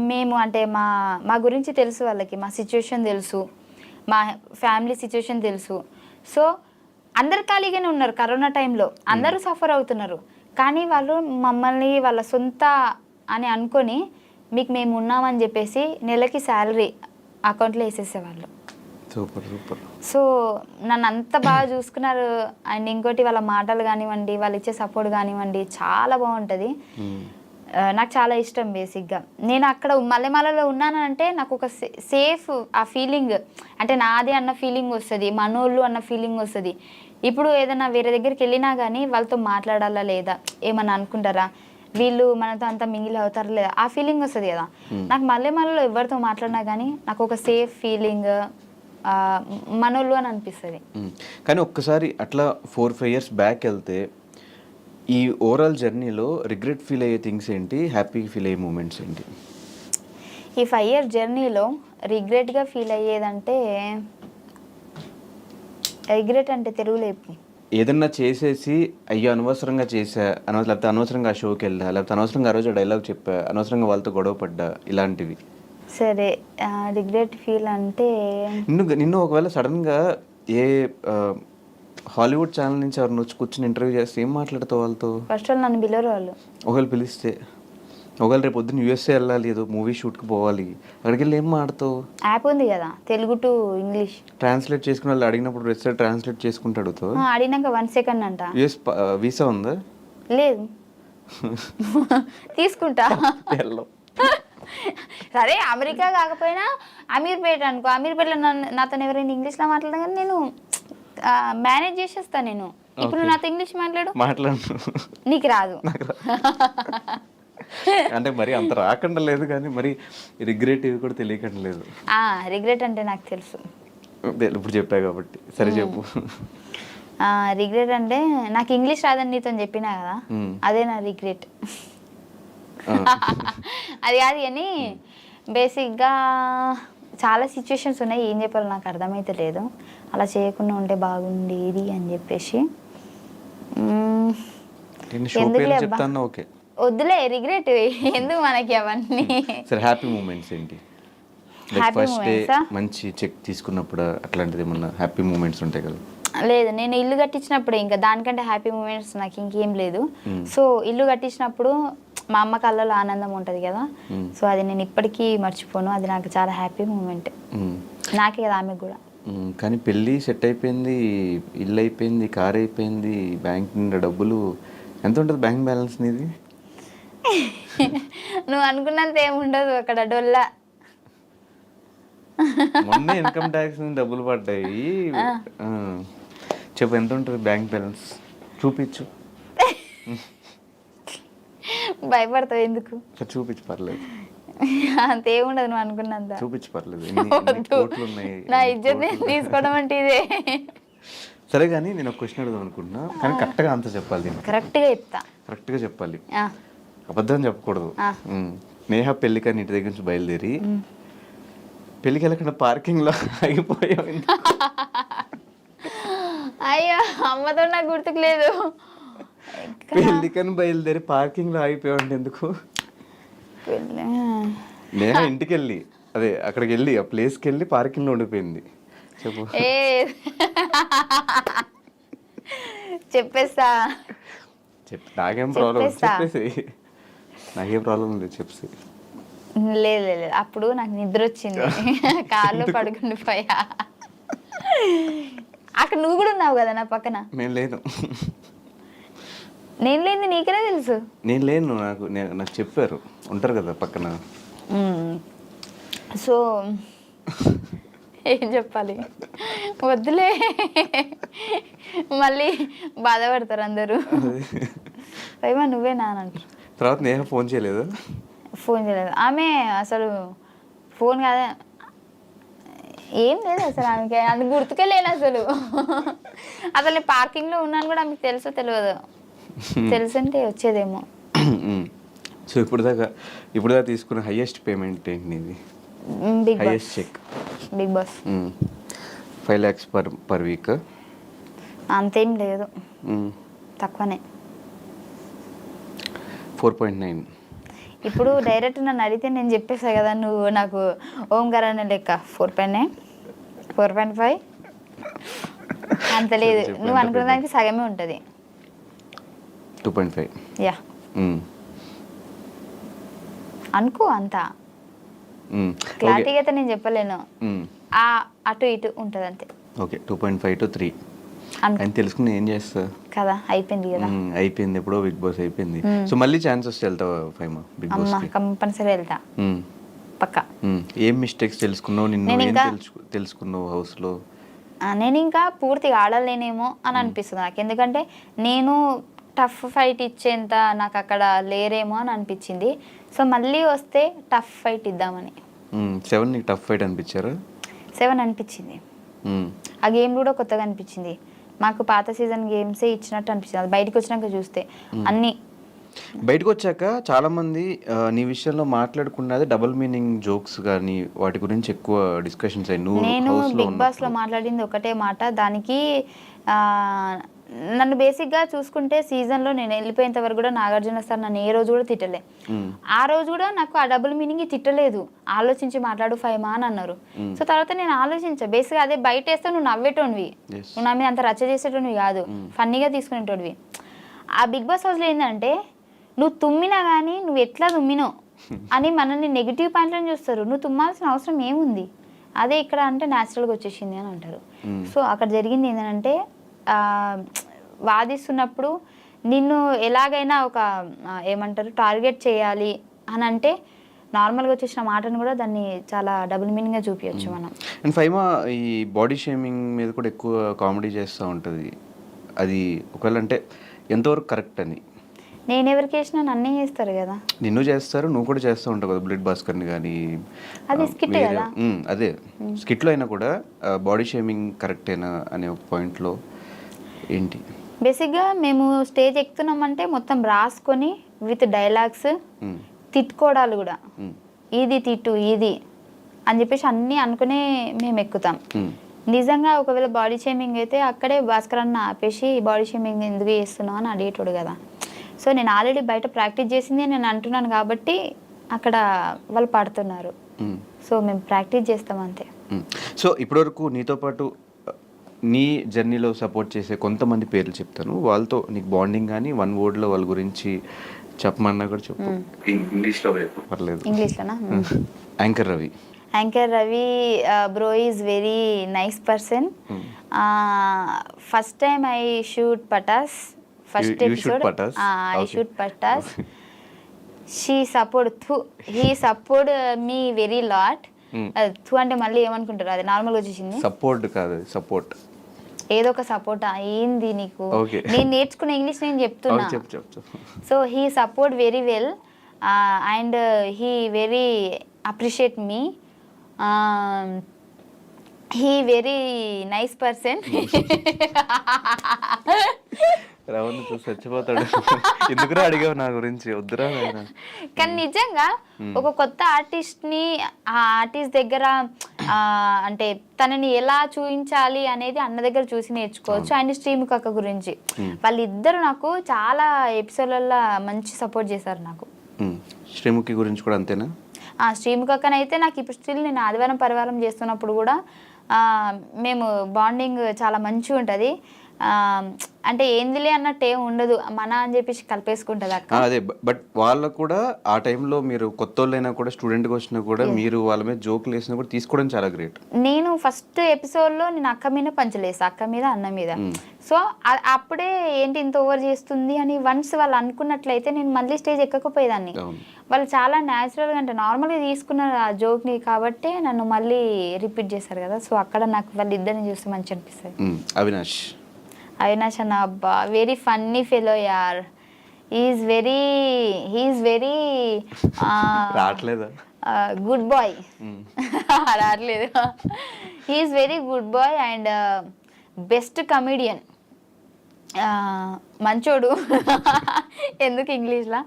Speaker 2: మేము అంటే మా గురించి తెలుసు వాళ్ళకి, మా సిచ్యువేషన్ తెలుసు, మా ఫ్యామిలీ సిచ్యువేషన్ తెలుసు. సో అందరు ఖాళీగానే ఉన్నారు కరోనా టైంలో, అందరూ సఫర్ అవుతున్నారు. కానీ వాళ్ళు మమ్మల్ని వాళ్ళ సొంత అని అనుకొని మీకు మేము ఉన్నామని చెప్పేసి నెలకి శాలరీ అకౌంట్లో వేసేసేవాళ్ళు.
Speaker 1: Super super.
Speaker 2: సో నన్ను అంత బాగా చూసుకున్నారు. అండ్ ఇంకోటి వాళ్ళ మాటలు కానివ్వండి, వాళ్ళు ఇచ్చే సపోర్ట్ కానివ్వండి, చాలా బాగుంటుంది. నాకు చాలా ఇష్టం. బేసిక్గా నేను అక్కడ మల్లెమాలలో ఉన్నానంటే నాకు ఒక సేఫ్ ఆ ఫీలింగ్, అంటే నాది అన్న ఫీలింగ్ వస్తుంది, మనోళ్ళు అన్న ఫీలింగ్ వస్తుంది. ఇప్పుడు ఏదైనా వేరే దగ్గరికి వెళ్ళినా కానీ వాళ్ళతో మాట్లాడాలా లేదా, ఏమన్నా అనుకుంటారా, వీళ్ళు మనతో అంతా మింగిల్ అవుతారా లేదా, ఆ ఫీలింగ్ వస్తుంది కదా. నాకు మల్లెమాలలో ఎవరితో మాట్లాడినా కానీ నాకు ఒక సేఫ్ ఫీలింగ్, మనోళ్ళు అని అనిపిస్తుంది.
Speaker 1: కానీ ఒక్కసారి అట్లా 4-5 years బ్యాక్ వెళ్తే ఈ ఓవరాల్ జర్నీలో రిగ్రెట్ ఫీల్ అయ్యే థింగ్స్ ఏంటి, హ్యాపీ ఫీల్ అయ్యే మూమెంట్స్ ఏంటి?
Speaker 2: ఈ 5 year జర్నీలో రిగ్రెట్గా ఫీల్ అయ్యేదంటే, రిగ్రెట్ అంటే తెలుగులో
Speaker 1: ఏదన్నా చేసేసి అయ్యో అనవసరంగా చేసా, లేకపోతే అనవసరంగా ఆ షోకి వెళ్ళా, లేకపోతే అనవసరంగా ఆ రోజు డైలాగ్ చెప్పా, అనవసరంగా వాళ్ళతో గొడవ పడ్డా, ఇలాంటివి.
Speaker 2: సరే, రిగ్రెట్ ఫీల్ అంటే
Speaker 1: నిన్ను ఒకవేళ సడన్గా ఏ హాలీవుడ్ ఛానల్ నుంచి ఎవరిని వచ్చి కూర్చొని ఇంటర్వ్యూ చేస్తే ఏం మాట్లాడతావు వాళ్ళతో?
Speaker 2: ఫస్ట్ వాళ్ళు నన్ను పిలవరు. వాళ్ళు
Speaker 1: ఒకవేళ పిలిస్తే, ఒకవేళ రేపు పొద్దున్న యూఎస్ఏ వెళ్ళాలి, ఏదో మూవీ షూట్కి పోవాలి, అక్కడికి వెళ్ళి ఏం మాడతావు?
Speaker 2: యాప్ ఉంది కదా తెలుగు టు ఇంగ్లీష్
Speaker 1: ట్రాన్స్లేట్ చేసుకుని వాళ్ళు అడిగినప్పుడు వెబ్సైట్ ట్రాన్స్లేట్ చేసుకుంటూ అడుగుతావు.
Speaker 2: అడిగినాక 1 second అంట.
Speaker 1: యూఎస్ వీసా ఉందా?
Speaker 2: లేదు. తీసుకుంటా. సరే అమెరికా కాకపోయినా అమీర్పేట అనుకో, అమీర్పేటలో నాతో ఎవరైనా ఇంగ్లీష్లో మాట్లాడగానే నేను మేనేజ్ చేసేస్తా. నేను ఇప్పుడు నాతో ఇంగ్లీష్ మాట్లాడు, నీకు రాదు
Speaker 1: అంటే మరి అంత రాకుండా లేదు, కానీ మరి రిగ్రెట్ ఇవి కూడా తెలియకుండా లేదు.
Speaker 2: రిగ్రెట్ అంటే నాకు తెలుసు,
Speaker 1: ఇప్పుడు చెప్పా కాబట్టి. సరే చెప్పు.
Speaker 2: రిగ్రెట్ అంటే నాకు ఇంగ్లీష్ రాదని నీతో చెప్పినా కదా, అదే నా రిగ్రెట్. అది కాదు కానీ బేసిక్గా చాలా సిచ్యువేషన్స్ ఉన్నాయి, ఏం చెప్పాలో నాకు అర్థమైతే లేదు. అలా చేయకుండా ఉంటే బాగుండేది అని చెప్పేసి. ఎందుకులే అబ్బా, వద్దులే రిగ్రెట్ ఎందుకు మనకి అవన్నీ.
Speaker 1: సరే హ్యాపీ మూమెంట్స్ ఏంటి? ఫస్ట్ డే మంచి చెక్ తీసుకున్నప్పుడు అట్లాంటిది ఏమన్నా హ్యాపీ మూమెంట్స్ ఉంటాయి కదా?
Speaker 2: లేదు, నేను ఇల్లు కట్టించినప్పుడు ఇంకా దానికంటే హ్యాపీ మూమెంట్స్ నాకు ఇంకేం లేదు. సో ఇల్లు కట్టించినప్పుడు మా అమ్మ కళ్ళలో ఆనందం ఉంటుంది కదా, సో అది నేను ఇప్పటికీ మర్చిపోను. అది నాకు చాలా హ్యాపీ మూమెంట్, నాకే కదా ఆమెకు కూడా.
Speaker 1: కానీ పెళ్ళి సెట్ అయిపోయింది, ఇల్లు అయిపోయింది, కార్ అయిపోయింది, బ్యాంక్ నిండా డబ్బులు. ఎంత ఉంటుంది బ్యాంక్ బ్యాలెన్స్ నీది?
Speaker 2: నువ్వు అనుకున్నంత ఏముండదు అక్కడ, డొల్లా.
Speaker 1: మొన్న ఇన్కమ్ ట్యాక్స్ డబ్బులు పడ్డాయి. చెప్పు ఎంత ఉంటుంది బ్యాంక్ బ్యాలెన్స్? చూపించు.
Speaker 2: భయపడతావు ఎందుకు?
Speaker 1: చూపించు పర్లేదు.
Speaker 2: అంతేముండదు నువ్వు అనుకున్నంత.
Speaker 1: చూపించు పర్లేదు.
Speaker 2: నా ఇజ్జత్ తీసుకోవడం అంటే ఇదే.
Speaker 1: సరే కానీ నేను ఒక క్వశ్చన్ అడుగుదాం అనుకుంటున్నా, కానీ కరెక్ట్గా ఆన్సర్ చెప్పాలి.
Speaker 2: కరెక్ట్గా చెప్తా.
Speaker 1: కరెక్ట్గా చెప్పాలి, అబద్ధం చెప్పకూడదు. నేహ పెళ్ళికని ఇంటి దగ్గర నుంచి బయలుదేరి పెళ్ళికి వెళ్ళకుండా పార్కింగ్ లో ఆగిపోయావు.
Speaker 2: అయ్యో అమ్మతో నాకు గుర్తుకు లేదు.
Speaker 1: పెళ్ళికని బయలుదేరి పార్కింగ్ లో ఆగిపోయావు అంటే ఎందుకు? నేహ ఇంటికి వెళ్ళి అదే అక్కడికి వెళ్ళి ఆ ప్లేస్కి వెళ్ళి పార్కింగ్ లో ఉండిపోయింది. చెప్పు.
Speaker 2: చెప్పేస్తా.
Speaker 1: నాకేం ప్రాబ్లం? చెప్పేసి. నాకేం ప్రాబ్లం లేదు, చెప్పేసి.
Speaker 2: లేదు లేదు, అప్పుడు నాకు నిద్ర వచ్చింది, కార్లో పడుకుండిపోయా. అక్కడ నువ్వు కూడా ఉన్నావు కదా నా పక్కన.
Speaker 1: నేను లేను.
Speaker 2: నేను లేని నీకనే తెలుసు.
Speaker 1: నేను లేను, నాకు చెప్పారు ఉంటారు కదా పక్కన.
Speaker 2: సో ఏం చెప్పాలి, వద్దులే మళ్ళీ బాధపడతారు అందరూ. పైమా నువ్వే నానంటారు.
Speaker 1: తర్వాత నేహ ఫోన్ చేయలేదు?
Speaker 2: ఫోన్ చేయలేదు ఆమె, అసలు ఫోన్ కాదా ఏం లేదు అసలు ఆమెకి, అది గుర్తుకే లేదు అసలు. అసలు నేను పార్కింగ్లో ఉన్నాను కూడా ఆమెకు తెలుసో తెలియదు, తెలుసుంటే వచ్చేదేమో.
Speaker 1: సో ఇప్పుడు దాకా తీసుకున్న హైయెస్ట్ పేమెంట్ ఏంటి నీది? Highest check
Speaker 2: big boss
Speaker 1: 5 lakhs per week.
Speaker 2: అంతేం లేదు, తక్కువనే.
Speaker 1: 4.9.
Speaker 2: ఇప్పుడు డైరెక్ట్ నన్ను అడిగితే నేను చెప్పేసా కదా, నువ్వు నాకు ఓంకార్ అనే లెక్క 4.9 4.5 అంత లేదు. నువ్వు అనుకున్న దానికి సగమే ఉంటుంది.
Speaker 1: 2.5
Speaker 2: యా అనుకో, అంతా క్లారిటీగా అయితే నేను చెప్పలేను, అటు ఇటు ఉంటుంది అంతే.
Speaker 1: ఓకే 2.5 to 3 అని తెలుసుకుని ఏం చేస్తా
Speaker 2: కదా, అయిపోయింది కదా.
Speaker 1: అయిపోయింది ఎప్పుడో, బిగ్ బాస్ అయిపోయింది. సో మళ్ళీ ఛాన్స్ వస్తే వెళ్తావా ఫైమా బిగ్ బాస్?
Speaker 2: కంపల్సరీ వెళ్తా పక్కా.
Speaker 1: ఏం మిస్టేక్స్ తెలుసుకున్నావు, నిన్ను ఏం తెలుసుకున్నావు హౌస్ లో?
Speaker 2: నేను ఇంకా పూర్తిగా ఆడలేనేమో అని అనిపిస్తుంది నాకు, ఎందుకంటే నేను టఫ్ ఫైట్ ఇచ్చేంత నాకు అక్కడ లేరేమో అని అనిపించింది. సో మళ్ళీ వస్తే టఫ్ ఫైట్ ఇద్దామని.
Speaker 1: 7 నీకు టఫ్ ఫైట్ అనిపించారా?
Speaker 2: 7 అనిపించింది. ఆ గేమ్ కూడా కొత్తగా అనిపించింది మాకు, పాత సీజన్ గేమ్సే ఇచ్చినట్టు అనిపించింది. అది బయటకు వచ్చినాక చూస్తే అన్నీ.
Speaker 1: బయటకు వచ్చాక చాలా మంది నీ విషయంలో మాట్లాడుకున్నది డబుల్ మీనింగ్ జోక్స్ కానీ వాటి గురించి ఎక్కువ డిస్కషన్స్ అయ్యి.
Speaker 2: నేను బిగ్ బాస్ లో మాట్లాడింది ఒకటే మాట, దానికి నన్ను బేసిక్గా చూసుకుంటే సీజన్లో నేను వెళ్ళిపోయేంత వరకు కూడా నాగార్జున సార్ నన్ను ఏ రోజు కూడా తిట్టలే. ఆ రోజు కూడా నాకు ఆ డబుల్ మీనింగ్ తిట్టలేదు, ఆలోచించి మాట్లాడు ఫైమా అని అన్నారు. సో తర్వాత నేను ఆలోచించా, బేసిక్గా అదే బయట వేస్తే నువ్వు నవ్వేటోనివి, నువ్వు నా మీద అంత రచ్చ చేసేటోనివి కాదు, ఫన్నీగా తీసుకునేటోనివి. ఆ బిగ్ బాస్ హౌస్లో ఏంటంటే నువ్వు తుమ్మినా కానీ నువ్వు ఎట్లా తుమ్మినో అని మనల్ని నెగిటివ్ పాయింట్లను చూస్తారు. నువ్వు తుమ్మాల్సిన అవసరం ఏముంది, అదే ఇక్కడ అంటే న్యాచురల్గా వచ్చేసింది అని అంటారు. సో అక్కడ జరిగింది ఏంటంటే వాదిస్తున్నప్పుడు నిన్ను ఎలాగైనా ఒక ఏమంటారు టార్గెట్ చేయాలి అని అంటే నార్మల్గా వచ్చేసిన మాటను కూడా దాన్ని చాలా డబుల్ మీనింగ్గా చూపించచ్చు మనం.
Speaker 1: అండ్ ఫైమా ఈ బాడీ షేమింగ్ మీద కూడా ఎక్కువ కామెడీ చేస్తూ ఉంటుంది, అది ఒకవేళ అంటే ఎంతవరకు కరెక్ట్ అని?
Speaker 2: నేను ఎవరికి వేసినా నన్నే చేస్తారు కదా.
Speaker 1: నిన్ను చేస్తారు, నువ్వు కూడా చేస్తూ ఉంటావు కదా బ్లడ్ భాస్కర్ని కానీ.
Speaker 2: అది స్కిట్ కదా.
Speaker 1: అదే స్కిట్లో అయినా కూడా బాడీ షేమింగ్ కరెక్టేనా అనే ఒక పాయింట్లో ఏంటి?
Speaker 2: బేసిక్గా మేము స్టేజ్ ఎక్కుతున్నామంటే మొత్తం రాసుకొని విత్ డైలాగ్స్, తిట్టుకోవడాలు కూడా, ఇది తిట్టు ఇది అని చెప్పేసి అన్నీ అనుకునే మేము ఎక్కుతాం. నిజంగా ఒకవేళ బాడీ షేమింగ్ అయితే అక్కడే భాస్కర్ అన్న ఆపేసి బాడీ షేమింగ్ ఎందుకు చేస్తున్నావు అని అడిగేటోడు కదా. సో నేను ఆల్రెడీ బయట ప్రాక్టీస్ చేసింది నేను అంటున్నాను కాబట్టి అక్కడ వాళ్ళు పాడుతున్నారు. సో మేము ప్రాక్టీస్ చేస్తాం అంతే.
Speaker 1: సో ఇప్పటివరకు నీతో పాటు నీ జర్నీలో సపోర్ట్ చేసే కొంతమంది పేర్లు చెప్తాను, వాళ్ళతో నీకు బాండింగ్ కానీ 1 wordలో వాళ్ళ గురించి చెప్పమన్నా కూడా చెప్పు. ఇంగ్లీష్లో పర్లేదు.
Speaker 2: ఇంగ్లీష్లోనా?
Speaker 1: Anchor Ravi.
Speaker 2: Anchor Ravi bro is very nice person. First time I shoot Patas, first episode I shoot Patas. She support he support me very lot. థూ అంటే మళ్ళీ ఏమనుకుంటారు, అది నార్మల్గా వచ్చేసింది.
Speaker 1: సపోర్ట్ కాదు, సపోర్ట్
Speaker 2: ఏదో ఒక సపోర్ట్ ఏంది నీకు, నేను నేర్చుకున్న ఇంగ్లీష్ నేను చెప్తున్నా. So he support very well and he very appreciate me. He very nice person.
Speaker 1: రవణ్ చచ్చిపోతాడు. ఎందుకురా అడిగావు నా గురించి? వద్దురా.
Speaker 2: కానీ నిజంగా ఒక కొత్త ఆర్టిస్ట్ని ఆ ఆర్టిస్ట్ దగ్గర అంటే తనని ఎలా చూపించాలి అనేది అన్న దగ్గర చూసి నేర్చుకోవచ్చు. అండ్ శ్రీముఖి అక్క గురించి వాళ్ళిద్దరు నాకు చాలా ఎపిసోడ్లలో మంచి సపోర్ట్ చేశారు నాకు.
Speaker 1: శ్రీముఖి గురించి కూడా అంతేనా?
Speaker 2: శ్రీముఖి అక్కనైతే నాకు ఇప్పుడు స్టిల్ నేను ఆదివారం పరివారం చేస్తున్నప్పుడు కూడా మేము బాండింగ్ చాలా మంచిగా ఉంటుంది. అంటే ఏందిలే అన్నట్టు ఏం ఉండదు, మన అని చెప్పేసి కలిపేసుకుంటుంది అక్క.
Speaker 1: అదే, బట్ వాళ్ళకు కూడా ఆ టైంలో మీరు కొత్త వాళ్ళైనా కూడా స్టూడెంట్గా వచ్చినా కూడా మీరు వాళ్ళ మీద జోకులు వేసినా కూడా తీసుకోవడం చాలా గ్రేట్.
Speaker 2: నేను ఫస్ట్ ఎపిసోడ్లో నేను అక్క మీద పంచలేసా, అక్క మీద అన్న మీద. సో అప్పుడే ఏంటి ఇంత ఓవర్ చేస్తుంది అని వన్స్ వాళ్ళు అనుకున్నట్లయితే నేను మళ్ళీ స్టేజ్ ఎక్కకపోయేదాన్ని. వాళ్ళు చాలా న్యాచురల్గా అంటే నార్మల్గా తీసుకున్నారు ఆ జోక్ని కాబట్టి నన్ను మళ్ళీ రిపీట్ చేశారు కదా. సో అక్కడ నాకు వాళ్ళు ఇద్దరిని చూస్తే మంచి అనిపిస్తుంది. అవినాష్ అన్న అబ్బా వెరీ ఫన్నీ ఫెలో యార్. He's very good boy. రావట్లేదు. He's very good boy and best comedian. మంచోడు. ఎందుకు ఇంగ్లీష్లా?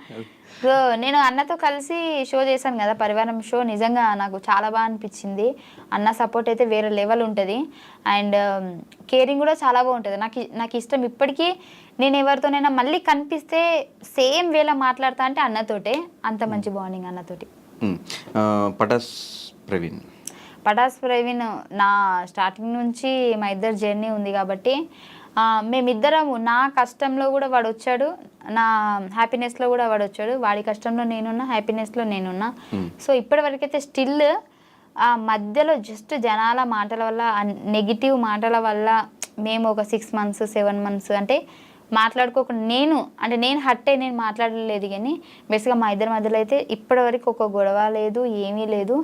Speaker 2: సో నేను అన్నతో కలిసి షో చేశాను కదా, పరివారం షో. నిజంగా నాకు చాలా బాగా అనిపించింది. అన్న సపోర్ట్ అయితే వేరే లెవెల్ ఉంటుంది అండ్ కేరింగ్ కూడా చాలా బాగుంటుంది. నాకు ఇష్టం. ఇప్పటికీ నేను ఎవరితోనైనా మళ్ళీ కనిపిస్తే సేమ్ వేలా మాట్లాడతా అంటే అన్నతోటే. అంత మంచి బాండింగ్ అన్నతోటి.
Speaker 1: పటాస్
Speaker 2: ప్రవీణ్ నా స్టార్టింగ్ నుంచి మా ఇద్దరు జర్నీ ఉంది కాబట్టి మేమిద్దరము, నా కష్టంలో కూడా వాడు వచ్చాడు, నా హ్యాపీనెస్లో కూడా వాడు వచ్చాడు. వాడి కష్టంలో నేనున్నా, హ్యాపీనెస్లో నేనున్నా. సో ఇప్పటి వరకైతే స్టిల్ ఆ మధ్యలో జస్ట్ జనాల మాటల వల్ల, నెగిటివ్ మాటల వల్ల మేము ఒక 6 months 7 months అంటే మాట్లాడుకోకుండా నేను హర్ట్ అయ్యి నేను మాట్లాడలేదు. కానీ బేసిక్గా మా ఇద్దరి మధ్యలో అయితే ఇప్పటివరకు ఒక గొడవ లేదు, ఏమీ లేదు.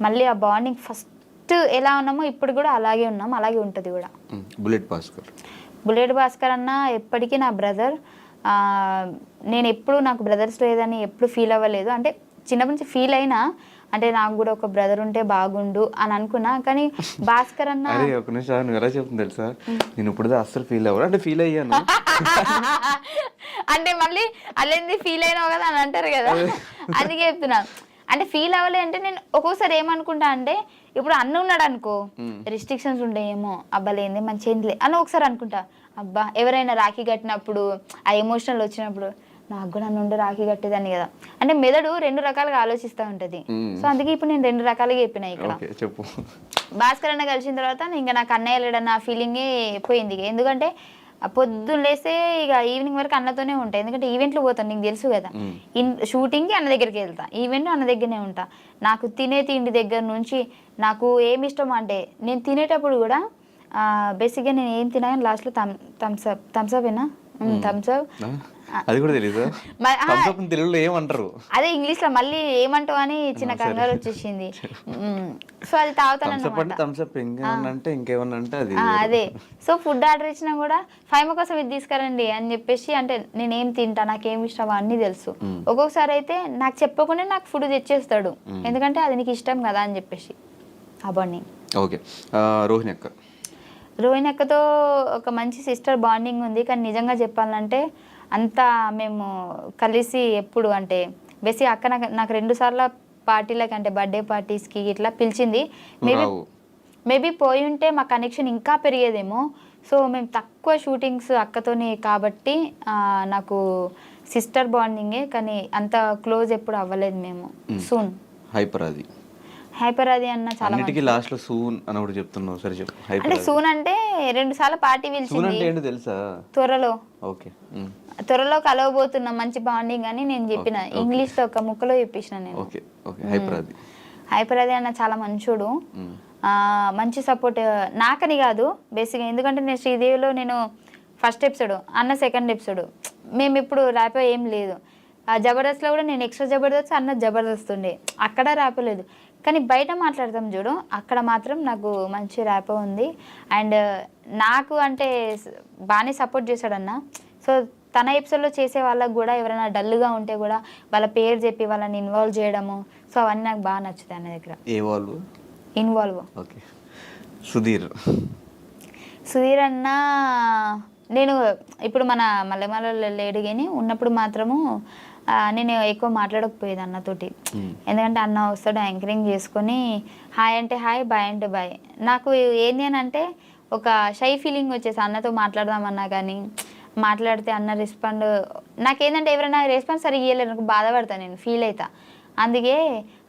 Speaker 2: మళ్ళీ ఆ బాండింగ్ ఫస్ట్ ఎలా ఉన్నామో ఇప్పుడు కూడా అలాగే ఉన్నాం, అలాగే ఉంటుంది కూడా. బుల్లెట్ భాస్కర్ అన్న ఎప్పటికీ నా బ్రదర్. నేను ఎప్పుడు నాకు బ్రదర్స్ లేదని ఎప్పుడు ఫీల్ అవ్వలేదు. అంటే చిన్నప్పటి నుంచి ఫీల్ అయినా అంటే నాకు కూడా ఒక బ్రదర్ ఉంటే బాగుండు అని అనుకున్నా. కానీ భాస్కర్ అన్న
Speaker 1: ఒక నిమిషం ఎలా చెప్తుంది తెలుసా, నేను ఇప్పుడు అస్సలు ఫీల్ అవ్వను అంటే ఫీల్ అయ్యాను
Speaker 2: అంటే మళ్ళీ అల్లేంది ఫీల్ అయినావు కదా అని అంటారు కదా, అందుకే చెప్తున్నా. అంటే ఫీల్ అవ్వలే అంటే నేను ఒక్కోసారి ఏమనుకుంటా అంటే ఇప్పుడు అన్న ఉన్నాడు అనుకో, రిస్ట్రిక్షన్స్ ఉంటాయేమో, అబ్బాలేంది మంచి ఏంది అని ఒకసారి అనుకుంటా. అబ్బా ఎవరైనా రాఖీ కట్టినప్పుడు ఆ ఎమోషనల్ వచ్చినప్పుడు నాకు కూడా నన్ను రాఖీ కట్టేదాన్ని కదా అంటే మెదడు 2 రకాలుగా ఆలోచిస్తూ ఉంటుంది. సో అందుకే ఇప్పుడు నేను 2 రకాలుగా చెప్పిన. ఇక్కడ భాస్కర్ అన్న కలిసిన తర్వాత ఇంకా నాకు అన్నయ్య లేడన్న ఫీలింగే పోయింది. ఎందుకంటే పొద్దున్న లేస్తే ఇక ఈవినింగ్ వరకు అన్నతోనే ఉంటాయి. ఎందుకంటే ఈవెంట్లు పోతాను, నీకు తెలుసు కదా. షూటింగ్కి అన్న దగ్గరికి వెళ్తా, ఈవెంట్ అన్న దగ్గరనే ఉంటా. నాకు తినే తిండి దగ్గర నుంచి నాకు ఏమి ఇష్టం అంటే నేను తినేటప్పుడు కూడా బేసిక్గా నేను ఏం తినా కానీ లాస్ట్లో థమ్స్అప్ ఏనా థమ్స్అప్
Speaker 1: అది కూడా తెలీదు. తెలుగులో ఏమంటారు అదే
Speaker 2: ఇంగ్లీష్ లో మళ్ళీ ఏమంటావు అని చిన్న కంగారు వచ్చేసింది. సో అది అదే. సో ఫుడ్ ఆర్డర్ ఇచ్చినా కూడా 5 కోసం ఇది తీసుకురండి అని చెప్పేసి అంటే నేనేం తింటా, నాకేం ఇష్టం అన్నీ తెలుసు. ఒక్కొక్కసారి అయితే నాకు చెప్పకుండా నాకు ఫుడ్ తెచ్చేస్తాడు, ఎందుకంటే అది నీకు ఇష్టం కదా అని చెప్పేసి. అవన్నీ
Speaker 1: ఓకే. రోహిణి అక్క
Speaker 2: రోహిణి అక్కతో ఒక మంచి సిస్టర్ బాండింగ్ ఉంది, కానీ నిజంగా చెప్పాలంటే అంతా మేము కలిసి ఎప్పుడు అంటే బేసిక్ అక్క నాకు 2 సార్లు పార్టీలకి అంటే బర్త్డే పార్టీస్కి ఇట్లా పిలిచింది. మేబీ పోయి ఉంటే మా కనెక్షన్ ఇంకా పెరిగేదేమో. సో మేము తక్కువ షూటింగ్స్ అక్కతోనే కాబట్టి నాకు సిస్టర్ బాండింగే, కానీ అంత క్లోజ్ ఎప్పుడు అవ్వలేదు మేము. సూన్ హైపర్ అది అన్న చాలా
Speaker 1: లాస్ట్ లో సూన్ అని ఒకటి చెప్తున్నావు, సరే చెప్పు.
Speaker 2: అంటే సూన్ అంటే 2 సార్లు పార్టీ పిలిచింది
Speaker 1: తెలుసా,
Speaker 2: త్వరలో
Speaker 1: ఓకే
Speaker 2: త్వరలో కలవబోతున్నాం మంచి బాండింగ్ అని నేను చెప్పిన, ఇంగ్లీష్ లో ఒక ముక్కలో చెప్పేసిన నేను. హైపర్ అది అన్న చాలా మంచోడు, మంచి సపోర్ట్ నాకని కాదు బేసిక్గా, ఎందుకంటే నేను శ్రీదేవిలో నేను ఫస్ట్ ఎపిసోడ్, అన్న సెకండ్ ఎపిసోడ్, మేము ఇప్పుడు ర్యాపో ఏం లేదు. జబర్దస్త్లో కూడా నేను ఎక్స్ట్రా జబర్దస్త్, అన్న జబర్దస్త్ ఉండే, అక్కడ ర్యాపో లేదు. కానీ బయట మాట్లాడతాం చూడు, అక్కడ మాత్రం నాకు మంచి ర్యాపో ఉంది. అండ్ నాకు అంటే బాగానే సపోర్ట్ చేశాడన్న. సో తన ఎపిసోడ్లో చేసే వాళ్ళకు కూడా ఎవరైనా డల్గా ఉంటే కూడా వాళ్ళ పేరు చెప్పి వాళ్ళని ఇన్వాల్వ్ చేయడము, సో అవన్నీ నాకు బాగా నచ్చుతాయి అన్న దగ్గర. ఇన్వాల్వ్ సుధీర్ అన్న నేను ఇప్పుడు మన మల్లెమాలలో లేడు కానీ ఉన్నప్పుడు మాత్రము నేను ఎక్కువ మాట్లాడకపోయేది అన్నతోటి. ఎందుకంటే అన్న వస్తాడు యాంకరింగ్ చేసుకొని హాయ్ అంటే హాయ్, బాయ్ అంటే బాయ్. నాకు ఏంది అని అంటే ఒక షై ఫీలింగ్ వచ్చేసి అన్నతో మాట్లాడదామన్నా కానీ మాట్లాడితే అన్న రెస్పాండ్, నాకేంటంటే ఎవరైనా రెస్పాన్స్ సరిగ్గా ఇవ్వలేరు, నాకు బాధపడతాను, నేను ఫీల్ అవుతా. అందుకే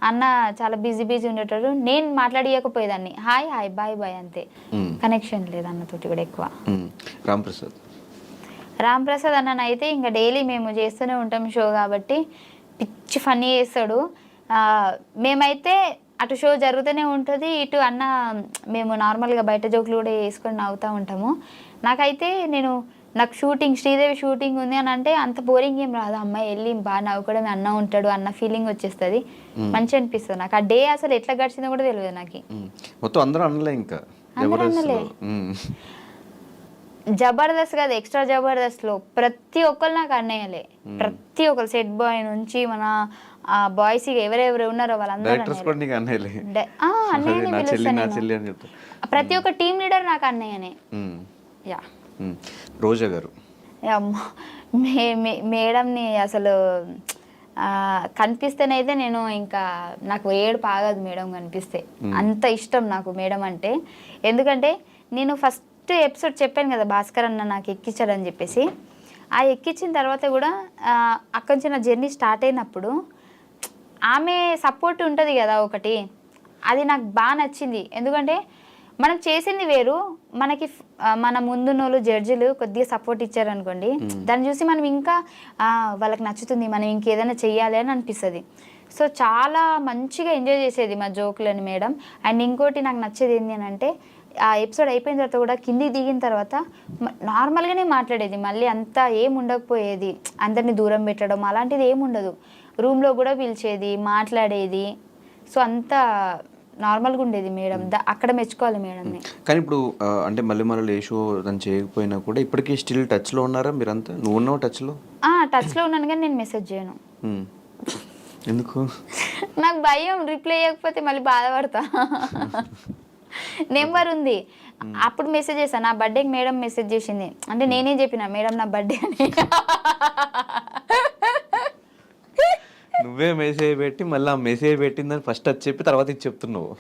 Speaker 2: అన్న చాలా బిజీ ఉండేటప్పుడు నేను మాట్లాడియకపోయేదాన్ని, హాయ్ హాయ్ బాయ్ బాయ్ అంతే, కనెక్షన్ లేదు అన్నతోటి కూడా ఎక్కువ. రామ్ ప్రసాద్ అన్న అయితే ఇంకా డైలీ మేము చేస్తూనే ఉంటాం షో కాబట్టి పిచ్చి ఫన్నీ చేస్తాడు. మేమైతే అటు షో జరుగుతూనే ఉంటుంది, ఇటు అన్న మేము నార్మల్గా బయట జోకులు కూడా వేసుకొని నవ్వుతూ ఉంటాము. నాకైతే నాకు షూటింగ్ శ్రీదేవి షూటింగ్ ఉంది అని అంటే అంత బోరింగ్ ఏం రాదు, అమ్మాయి వెళ్ళి బాగా నవ్వుకోవడం, అన్న ఉంటాడు అన్న ఫీలింగ్ వచ్చేస్తుంది, మంచి అనిపిస్తుంది నాకు. ఆ డే అసలు ఎట్లా గడిచిందో కూడా తెలియదు నాకు. జబర్దస్త్ కాదు, ఎక్స్ట్రా జబర్దస్త్లో ప్రతి ఒక్కరు నాకు అన్నయ్యలే, ప్రతి ఒక్కరు సెట్ బాయ్ నుంచి మన బాయ్స్ ఎవరెవరు ఉన్నారో వాళ్ళందరూ ప్రతి ఒక్క టీమ్ లీడర్ నాకు అన్నయ్యనే. యా
Speaker 1: రోజా గారు
Speaker 2: మేడంని అసలు కనిపిస్తేనైతే నేను ఇంకా నాకు ఏడుపు ఆగదు మేడం కనిపిస్తే, అంత ఇష్టం నాకు మేడం అంటే. ఎందుకంటే నేను ఫస్ట్ ఎపిసోడ్ చెప్పాను కదా భాస్కర్ అన్న నాకు ఎక్కించాడని చెప్పేసి, ఆ ఎక్కించిన తర్వాత కూడా అక్కడి నుంచి నా జర్నీ స్టార్ట్ అయినప్పుడు ఆమె సపోర్ట్ ఉంటుంది కదా ఒకటి, అది నాకు బాగా నచ్చింది. ఎందుకంటే మనం చేసింది వేరు, మనకి మన ముందున్నోళ్ళు జడ్జిలు కొద్దిగా సపోర్ట్ ఇచ్చారనుకోండి, దాన్ని చూసి మనం ఇంకా వాళ్ళకి నచ్చుతుంది, మనం ఇంకేదైనా చెయ్యాలి అని అనిపిస్తుంది. సో చాలా మంచిగా ఎంజాయ్ చేసేది మా జోకులని మేడం. అండ్ ఇంకోటి నాకు నచ్చేది ఏంటి అని అంటే ఆ ఎపిసోడ్ అయిపోయిన తర్వాత కూడా కిందికి దిగిన తర్వాత నార్మల్గానే మాట్లాడేది, మళ్ళీ అంతా ఏం ఉండకపోయేది, అందరినీ దూరం పెట్టడం అలాంటిది ఏముండదు, రూమ్లో కూడా పిలిచేది, మాట్లాడేది. సో అంతా నార్మల్గా ఉండేది మేడం, అక్కడ మెచ్చుకోవాలి మేడంని.
Speaker 1: కానీ ఇప్పుడు అంటే మళ్ళీ ఏ షో దాన్ని చేయకపోయినా కూడా ఇప్పటికీ స్టిల్ టచ్లో ఉన్నారా మీరంతా? నువ్వు ఉన్నావు టచ్లో?
Speaker 2: టచ్లో ఉన్నాను కానీ నేను మెసేజ్ చేయను.
Speaker 1: ఎందుకు?
Speaker 2: నాకు భయం, రిప్లై చేయకపోతే మళ్ళీ బాధపడతా. నెంబర్ ఉంది, అప్పుడు మెసేజ్ చేశాను, నా బర్త్డేకి మేడం మెసేజ్ చేసింది అంటే నేనే చెప్పిన మేడం నా బర్త్డే అని.
Speaker 1: నువ్వే మెసేజ్ పెట్టి మళ్ళీ ఆ మెసేజ్ పెట్టిందని ఫస్ట్ అది చెప్పి తర్వాత ఇది చెప్తున్నావు.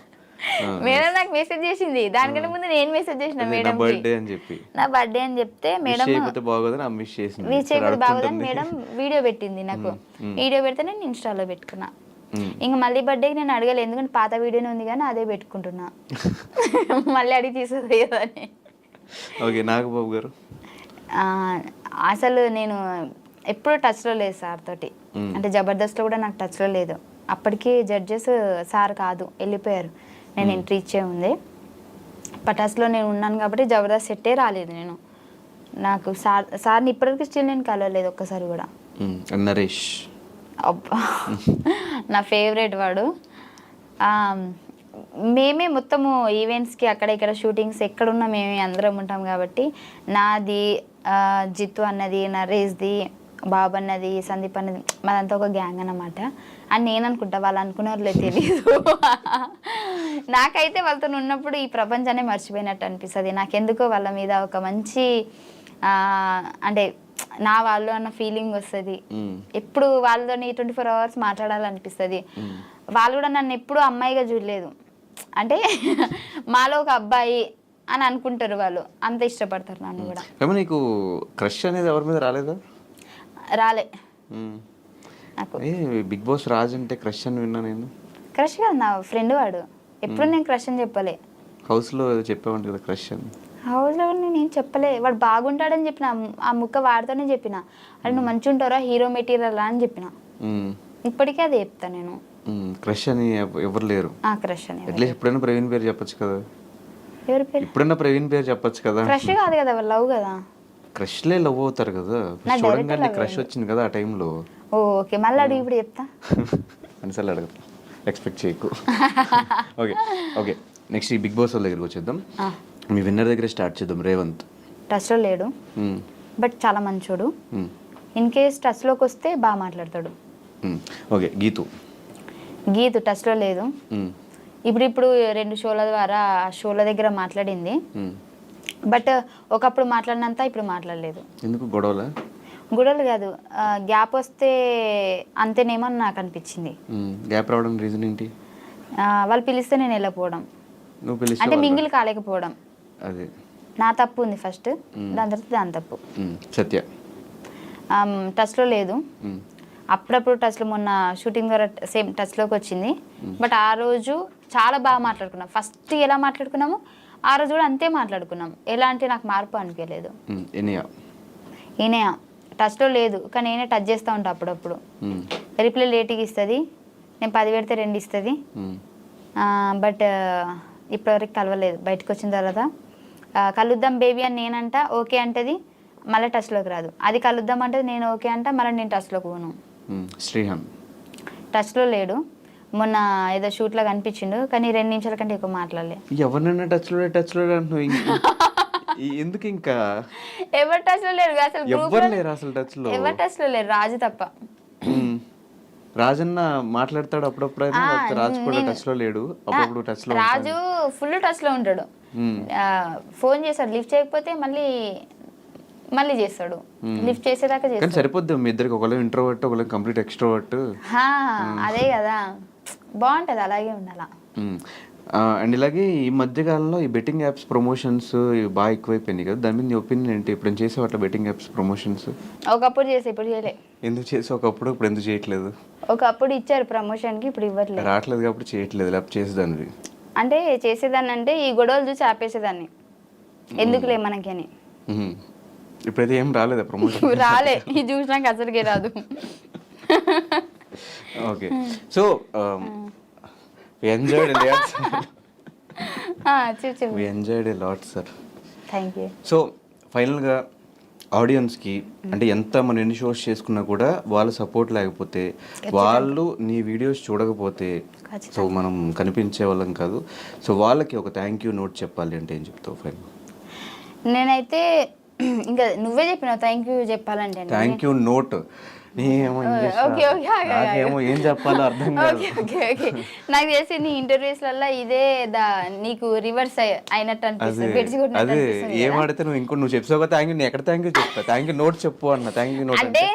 Speaker 2: మేడం నాకు మెసేజ్ చేసింది, దానికంటే ముందు నేను మెసేజ్ చేసిన మేడం
Speaker 1: బర్త్డే అని చెప్పి,
Speaker 2: నా బర్త్డే అని చెప్తే మేడం
Speaker 1: బాగోదని మిస్ చేసింది,
Speaker 2: విష్ చేయకపోతే బాగోదని మేడం వీడియో పెట్టింది నాకు. వీడియో పెడితే నేను ఇన్స్టాలో పెట్టుకున్నా. ఇంకా మళ్ళీ బర్త్డేకి నేను అడగలేదు, ఎందుకంటే పాత వీడియోనే ఉంది కానీ అదే పెట్టుకుంటున్నా, మళ్ళీ అడిగి తీసేది కదా అని.
Speaker 1: ఓకే నాగబాబు గారు
Speaker 2: అసలు నేను ఎప్పుడు టచ్లో లేదు సార్ తోటి, అంటే జబర్దస్త్లో కూడా నాకు టచ్లో లేదు. అప్పటికి జడ్జెస్ సార్ కాదు వెళ్ళిపోయారు, నేను ఎంట్రీ ఇచ్చే ఉంది. పటాస్లో నేను ఉన్నాను కాబట్టి జబర్దస్త్ సెట్టే రాలేదు నేను. నాకు సార్ని ఇప్పటివరకు స్టిల్ నేను కలవలేదు ఒక్కసారి కూడా.
Speaker 1: నరేష్
Speaker 2: అబ్బా నా ఫేవరెట్ వాడు. మేమే మొత్తము ఈవెంట్స్కి అక్కడ ఇక్కడ షూటింగ్స్ ఎక్కడున్నా మేమే అందరం ఉంటాం కాబట్టి నాది, జిత్తు అన్నది, నరేష్ది, బాబు అన్నది సందీప్ అన్నది మాదంతా ఒక గ్యాంగ్ అన్నమాట అని నేను అనుకుంటా, వాళ్ళు అనుకున్నారులే తెలియదు. నాకైతే వాళ్ళతో ఉన్నప్పుడు ఈ ప్రపంచాన్ని మర్చిపోయినట్టు అనిపిస్తుంది. నాకెందుకో వాళ్ళ మీద ఒక మంచి అంటే నా వాళ్ళు అన్న ఫీలింగ్ వస్తుంది. ఎప్పుడు వాళ్ళతోని 24 hours మాట్లాడాలనిపిస్తుంది. వాళ్ళు కూడా నన్ను ఎప్పుడు అమ్మాయిగా చూడలేదు, అంటే మాలో ఒక అబ్బాయి అని అనుకుంటారు వాళ్ళు, అంత ఇష్టపడతారు నన్ను కూడా.
Speaker 1: నీకు క్రష్ అనేది ఎవరి మీద రాలేదా?
Speaker 2: రాలే నాకు.
Speaker 1: బిగ్ బాస్ రాజ్ అంటే క్రష్ అని విన్నా నేను.
Speaker 2: క్రష్ కాదు, నా ఫ్రెండ్ వాడు. ఎప్పుడు నేను క్రష్ అని చెప్పలే.
Speaker 1: హౌస్లో చెప్పావంట కదా క్రష్ అని.
Speaker 2: హౌస్లో నేను చెప్పలే. వాడు బాగుంటాడని చెప్పిన, ఆ ముక్క వాడితోనే చెప్పిన. అది నువ్వు మంచిగా ఉంటారా, హీరో మెటీరియల్ అని చెప్పిన. ఇప్పటికే అది చెప్తా నేను.
Speaker 1: క్రష్ అని ఎవరు లేరు.
Speaker 2: క్రష్ అని
Speaker 1: అట్లీస్ట్ ఎప్పుడైనా ప్రవీణ్ పేరు చెప్పొచ్చు కదా.
Speaker 2: ఎవరి పేరు?
Speaker 1: ఎప్పుడైనా ప్రవీణ్ పేరు చెప్పొచ్చు కదా.
Speaker 2: క్రష్ కాదు కదా, లవ్ కదా.
Speaker 1: క్రష్లే లవ్ అవుతారు కదా. చూడంగానే క్రష్ వచ్చింది కదా ఆ టైంలో.
Speaker 2: ఓకే, మళ్ళీ అడిగి ఇప్పుడు చెప్తా.
Speaker 1: అనిసార్లు అడగదు, ఎక్స్పెక్ట్ చేయకు. ఓకే ఓకే, నెక్స్ట్ ఈ బిగ్ బాస్ వాళ్ళ దగ్గరికి వచ్చేద్దాం. మీ విన్నర్ దగ్గర స్టార్ట్ చేద్దాం. రేవంత్
Speaker 2: టచ్లో లేడు, బట్ చాలా మంచోడు. ఇన్ కేస్ టచ్లోకి వస్తే బాగా మాట్లాడతాడు.
Speaker 1: ఓకే, గీతు
Speaker 2: టచ్లో లేదు. ఇప్పుడు 2 షోల ద్వారా షోల దగ్గర మాట్లాడింది, బట్ ఒకప్పుడు మాట్లాడినంత ఇప్పుడు మాట్లాడలేదు.
Speaker 1: ఎందుకు?
Speaker 2: గొడవలు కాదు, గ్యాప్ వస్తే అంతేనేమో అని నాకు అనిపించింది.
Speaker 1: గ్యాప్ రావడం రీజన్ ఏంటి?
Speaker 2: వాళ్ళు పిలిస్తే నేను వెళ్ళకపోవడం, అంటే మింగిల్ కాలేకపోవడం.
Speaker 1: అదే
Speaker 2: నా తప్పు ఉంది ఫస్ట్, దాని తర్వాత దాని తప్పు.
Speaker 1: సత్య
Speaker 2: టచ్లో లేదు. అప్పుడప్పుడు టచ్లో, మొన్న షూటింగ్ ద్వారా సేమ్ టచ్లోకి వచ్చింది, బట్ ఆ రోజు చాలా బాగా మాట్లాడుకున్నాం. ఫస్ట్ ఎలా మాట్లాడుకున్నాము ఆ రోజు కూడా అంతే మాట్లాడుకున్నాం. ఎలా అంటే నాకు మార్పు అనిపించలేదు. ఈయన టచ్లో లేదు, కానీ నేనే టచ్ చేస్తూ ఉంటాను అప్పుడప్పుడు. రిప్లై లేట్గా ఇస్తుంది, నేను 10 పెడితే 2 ఇస్తుంది. బట్ ఇప్పటివరకు కలవలేదు. బయటకు వచ్చిన తర్వాత కలుద్దాం బేబీ అని నేనంట, ఓకే అంటది, మళ్ళీ టచ్లోకి రాదు. అది కలుద్దాం అంటే నేను ఓకే అంట, మళ్ళీ నేను టచ్లోకి పోను.
Speaker 1: శ్రీహాన్
Speaker 2: టచ్లో లేడు. మొన్న ఏదో షూట్లో కనిపించిండు, కానీ 2 నిమిషాల కంటే ఎక్కువ మాట్లాడలే.
Speaker 1: ఎవరినైనా టచ్లో ఎందుకు? ఇంకా
Speaker 2: ఎవరు టచ్లో లేరు అసలు, ఎవరు టచ్లో లేరు, రాజు తప్ప.
Speaker 1: రాజన్న మాట్లాడతాడు అప్పుడప్పుడు, రాజు కూడా టచ్ లో లేడు. అప్పుడప్పుడు టచ్ లో,
Speaker 2: రాజు ఫుల్ టచ్ లో ఉంటాడు. ఫోన్ చేస్తాడు, లిఫ్ట్ చేయకపోతే మళ్ళీ చేస్తాడు. లిఫ్ట్ చేసేదాకా చేస్తాడు.
Speaker 1: కానీ సరిపోద్ది మీ ఇద్దరికి, ఒకళ్ళు ఇంట్రోవర్ట్, ఒకళ్ళు కంప్లీట్ ఎక్స్ట్రోవర్ట్.
Speaker 2: అదే కదా, బాగుంటది, అలాగే ఉండాల.
Speaker 1: అండ్ ఇలాగే ఈ మధ్యకాలంలో ఈ బెట్టింగ్ యాప్స్ ప్రమోషన్స్ బాగా ఎక్కువైపోయినాయి కదా, దాని మీద నీ ఒపీనియన్ ఏంటి? ఇప్పుడు చేసే అట్లా బెట్టింగ్ యాప్స్ ప్రమోషన్స్?
Speaker 2: ఒకప్పుడు చేసే, ఇప్పుడు చేయలే.
Speaker 1: ఎందుకు చేసి ఒకప్పుడు, ఇప్పుడు ఎందుకు చేయట్లేదు?
Speaker 2: ఒకప్పుడు ఇచ్చారు ప్రమోషన్కి, ఇప్పుడు ఇవ్వట్లేదు.
Speaker 1: రావట్లేదు కాబట్టి చేయట్లేదు, లేకపోతే చేసేదాన్ని.
Speaker 2: అంటే చేసేదాన్ని అంటే ఈ గొడవలు చూసి ఆపేసేదాన్ని, ఎందుకులే మనకి అని.
Speaker 1: ఇప్పుడైతే ఏం రాలేదా ప్రమోషన్?
Speaker 2: రాలే, ఇది చూసినాక అసలుకే రాదు.
Speaker 1: Okay, so we enjoyed a lot. We enjoyed a lot, sir.
Speaker 2: Thank you.
Speaker 1: So ఫైనల్గా ఆడియన్స్కి, అంటే ఎంత మనం ఎన్ని షోస్ చేసుకున్నా కూడా వాళ్ళ సపోర్ట్ లేకపోతే, వాళ్ళు నీ వీడియోస్ చూడకపోతే, సో మనం కనిపించే వాళ్ళం కాదు. సో వాళ్ళకి ఒక థ్యాంక్ యూ నోట్ చెప్పాలి అంటే ఏం చెప్తావు? ఫైనల్
Speaker 2: నేనైతే ఇంకా నువ్వే చెప్పినావు థ్యాంక్ యూ చెప్పాలంటే.
Speaker 1: థ్యాంక్ యూ నోట్ ఏమో ఏం చెప్పాలో అర్థం కాదు.
Speaker 2: నాకు తెలిసి నీ ఇంటర్వ్యూస్లలో ఇదే నీకు రివర్స్ అయినట్టు అనిపిస్తుంది.
Speaker 1: అదే ఏమాడితే నువ్వు చెప్తావు కదా థ్యాంక్ యూ, నేను ఎక్కడ థ్యాంక్ యూ చెప్తా, థ్యాంక్ యూ నోట్ చెప్పు అన్న. థ్యాంక్ యూ నోట్
Speaker 2: అంటే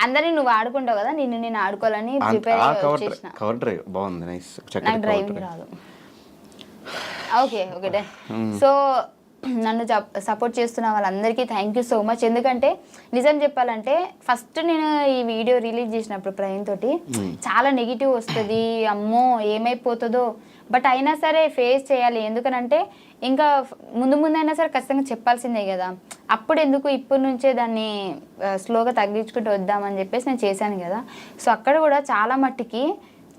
Speaker 2: అందరినీ నువ్వు ఆడుకుంటావు కదా, నేను ఆడుకోవాలని
Speaker 1: కవర్ డ్రైవ్ బాగుంది, నైస్.
Speaker 2: నాకు డ్రైవింగ్ రాదు. ఓకే ఓకే, సో నన్ను సపోర్ట్ చేస్తున్న వాళ్ళందరికీ థ్యాంక్ యూ సో మచ్. ఎందుకంటే నిజం చెప్పాలంటే ఫస్ట్ నేను ఈ వీడియో రిలీజ్ చేసినప్పుడు ప్రవీణ్ తోటి చాలా నెగిటివ్ వస్తుంది, అమ్మో ఏమైపోతుందో, బట్ అయినా సరే ఫేస్ చేయాలి. ఎందుకనంటే ఇంకా ముందైనా సరే ఖచ్చితంగా చెప్పాల్సిందే కదా, అప్పుడు ఎందుకు ఇప్పటి నుంచే దాన్ని స్లోగా తగ్గించుకుంటూ వద్దామని చెప్పేసి నేను చేశాను కదా. సో అక్కడ కూడా చాలా మట్టికి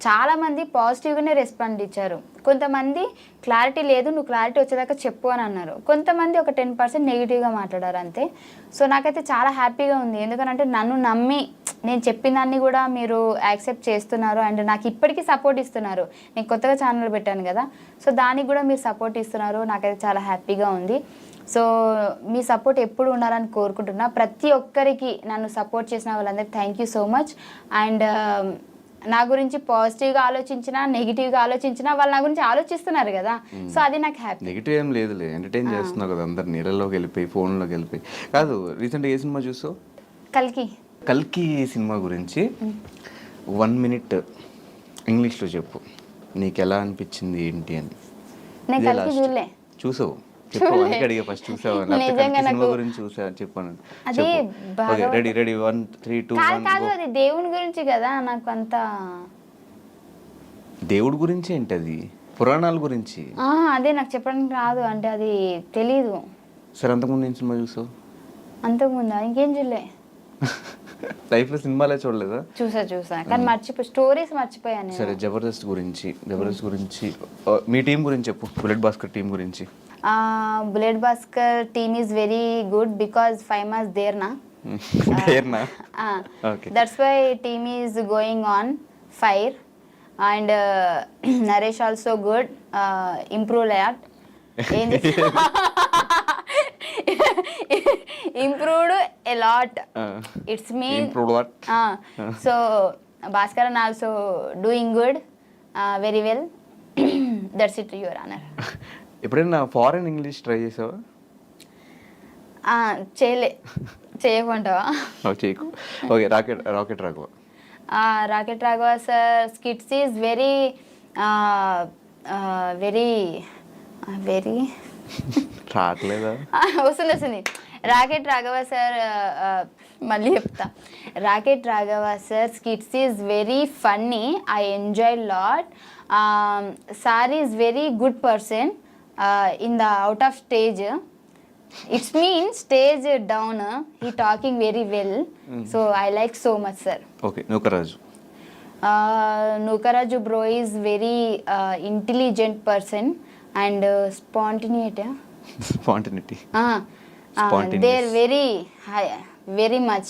Speaker 2: చాలామంది పాజిటివ్గానే రెస్పాండ్ ఇచ్చారు. కొంతమంది క్లారిటీ లేదు, నువ్వు క్లారిటీ వచ్చేదాకా చెప్పు అని అన్నారు. కొంతమంది ఒక 10% నెగిటివ్గా మాట్లాడారు అంతే. సో నాకైతే చాలా హ్యాపీగా ఉంది, ఎందుకంటే నన్ను నమ్మి నేను చెప్పిన దాన్ని కూడా మీరు యాక్సెప్ట్ చేస్తున్నారు అండ్ నాకు ఇప్పటికీ సపోర్ట్ ఇస్తున్నారు. నేను కొత్తగా ఛానల్ పెట్టాను కదా, సో దానికి కూడా మీరు సపోర్ట్ ఇస్తున్నారు. నాకైతే చాలా హ్యాపీగా ఉంది. సో మీ సపోర్ట్ ఎప్పుడు ఉండాలని కోరుకుంటున్నా. ప్రతి ఒక్కరికి నన్ను సపోర్ట్ చేసిన వాళ్ళందరికీ thank you so much. And నా గురించి పాజిటివ్గా ఆలోచించినా నెగిటివ్గా ఆలోచించినా వాళ్ళు నా గురించి ఆలోచిస్తున్నారు కదా, సో అది నాకు హ్యాపీ.
Speaker 1: నెగిటివ్ ఏం లేదులే, ఎంటర్టైన్ చేస్తున్నావు కదా అందరు నీళ్ళలోకి వెళ్ళిపోయి ఫోన్లోకి వెళ్ళిపోయి. కాదు, రీసెంట్గా ఏ సినిమా చూసావు? కల్కి సినిమా గురించి 1 minute ఇంగ్లీష్లో చెప్పు, నీకు ఎలా అనిపించింది ఏంటి అని.
Speaker 2: నేను కల్కి చూడలే.
Speaker 1: చూసావు? చెప్పు, అందుకే అడిగా ఫస్ట్. చూసావా? సినిమా గురించి చూసా చెప్పాను. రెడీ 1 3 2 1.
Speaker 2: కాదు, అది దేవుని గురించి కదా, నాకు అంత
Speaker 1: దేవుడి గురించి ఏంటి, అది పురాణాల గురించి.
Speaker 2: అదే నాకు చెప్పడానికి రాదు, అంటే అది తెలీదు.
Speaker 1: సరే, అంతకుముందు ఏం సినిమా చూసావు?
Speaker 2: అంతకుముందా ఇంకేం చూడలే.
Speaker 1: లైఫ్ లో సినిమాలే చూడలేదా?
Speaker 2: చూసా కానీ స్టోరీస్ మర్చిపోయాను.
Speaker 1: సరే, జబర్దస్త్ గురించి మీ టీం గురించి చెప్పు, బుల్లెట్ భాస్కర్ టీం గురించి.
Speaker 2: Bullet Bhaskar team is very good because 5 months there na. Okay. That's why team is going on fire and Naresh also good, improve lot. Improved a lot. It's mean
Speaker 1: improved what?
Speaker 2: So Bhaskaran also doing good, very well. That's it, your honor.
Speaker 1: ఎప్పుడైనా ఫారెన్ ఇంగ్లీష్ ట్రై చేసావా?
Speaker 2: చేయకుంటావా?
Speaker 1: చేయకు. Okay, rocket Raghava.
Speaker 2: Rocket Raghava sir skits is very very very
Speaker 1: రావట్లేదా?
Speaker 2: వస్తుంది. రాకెట్ రాఘవ సార్, మళ్ళీ చెప్తా. Rocket Raghava sir skits is very funny. I enjoy lot. Sir is very good person in the out of stage. It's mean stage down, he talking very well. So I like so much, sir.
Speaker 1: Okay,
Speaker 2: Nukaraju bro is very intelligent person and spontaneity. They're very high, very much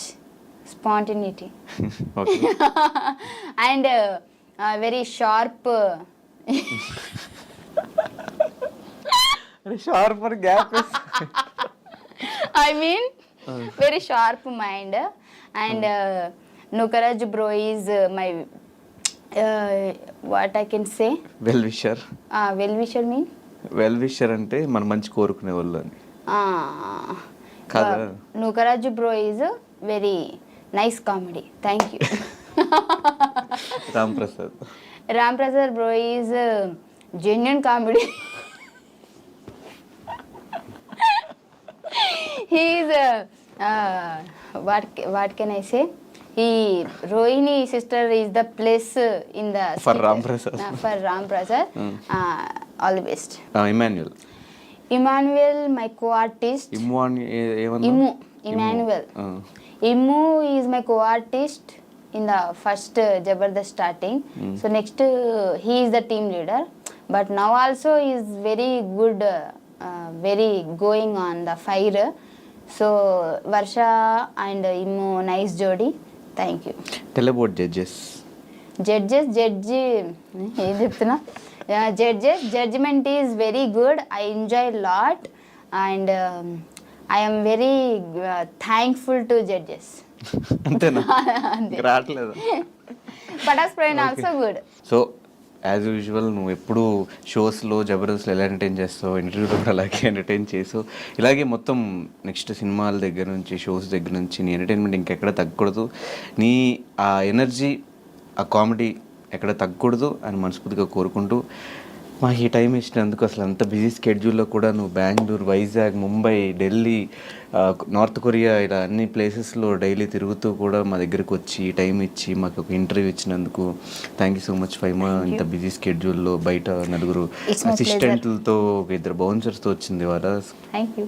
Speaker 2: spontaneity.
Speaker 1: Okay.
Speaker 2: And very sharp.
Speaker 1: Sharper gap is
Speaker 2: I mean very sharp mind. And Nukaraj bro is my what I can say,
Speaker 1: well wisher.
Speaker 2: Well wisher mean
Speaker 1: well wisher అంటే మన మంచి కోరుకునే వాళ్ళు అని కదా.
Speaker 2: Nukaraj bro is very nice comedy. Thank you. Ram Prasad bro is genuine comedy. He is what can I say? Rohini sister is the place in the
Speaker 1: for Ram Prasad.
Speaker 2: For Ram Prasad. All the best. Emmanuel, my co-artist. Emmanuel. Immu is my co-artist in the first Jabardast starting. So next he is the team leader, but now also he is very good, very going on the fire. So Varsha and Immu nice jodi. Thank you.
Speaker 1: Tell about judges.
Speaker 2: Judgment is very good. I enjoy a lot and I am very thankful to judges.
Speaker 1: అంతేనా? రావట్లేదు.
Speaker 2: Patas Praveen also good.
Speaker 1: So as usual నువ్వు ఎప్పుడు షోస్లో జబర్దస్త్లో ఎలా ఎంటర్టైన్ చేస్తావు, ఇంటర్వ్యూలో కూడా అలాగే ఎంటర్టైన్ చేసావు. ఇలాగే మొత్తం నెక్స్ట్ సినిమాల దగ్గర నుంచి షోస్ దగ్గర నుంచి నీ ఎంటర్టైన్మెంట్ ఇంకెక్కడ తగ్గకూడదు, నీ ఆ ఎనర్జీ ఆ కామెడీ ఎక్కడ తగ్గకూడదు అని మనస్ఫూర్తిగా కోరుకుంటూ మాకు ఈ టైం ఇచ్చినందుకు, అసలు అంత బిజీ స్కెడ్యూల్లో కూడా నువ్వు బెంగళూరు, వైజాగ్, ముంబై, ఢిల్లీ, నార్త్ కొరియా ఇలా అన్ని ప్లేసెస్లో డైలీ తిరుగుతూ కూడా మా దగ్గరికి వచ్చి ఈ టైం ఇచ్చి మాకు ఒక ఇంటర్వ్యూ ఇచ్చినందుకు thank you so much Faima. ఇంత బిజీ స్కెడ్యూల్లో బయట 4 అసిస్టెంట్లతో 2 బౌన్సర్స్తో వచ్చింది వాళ్ళ.
Speaker 2: Thank you.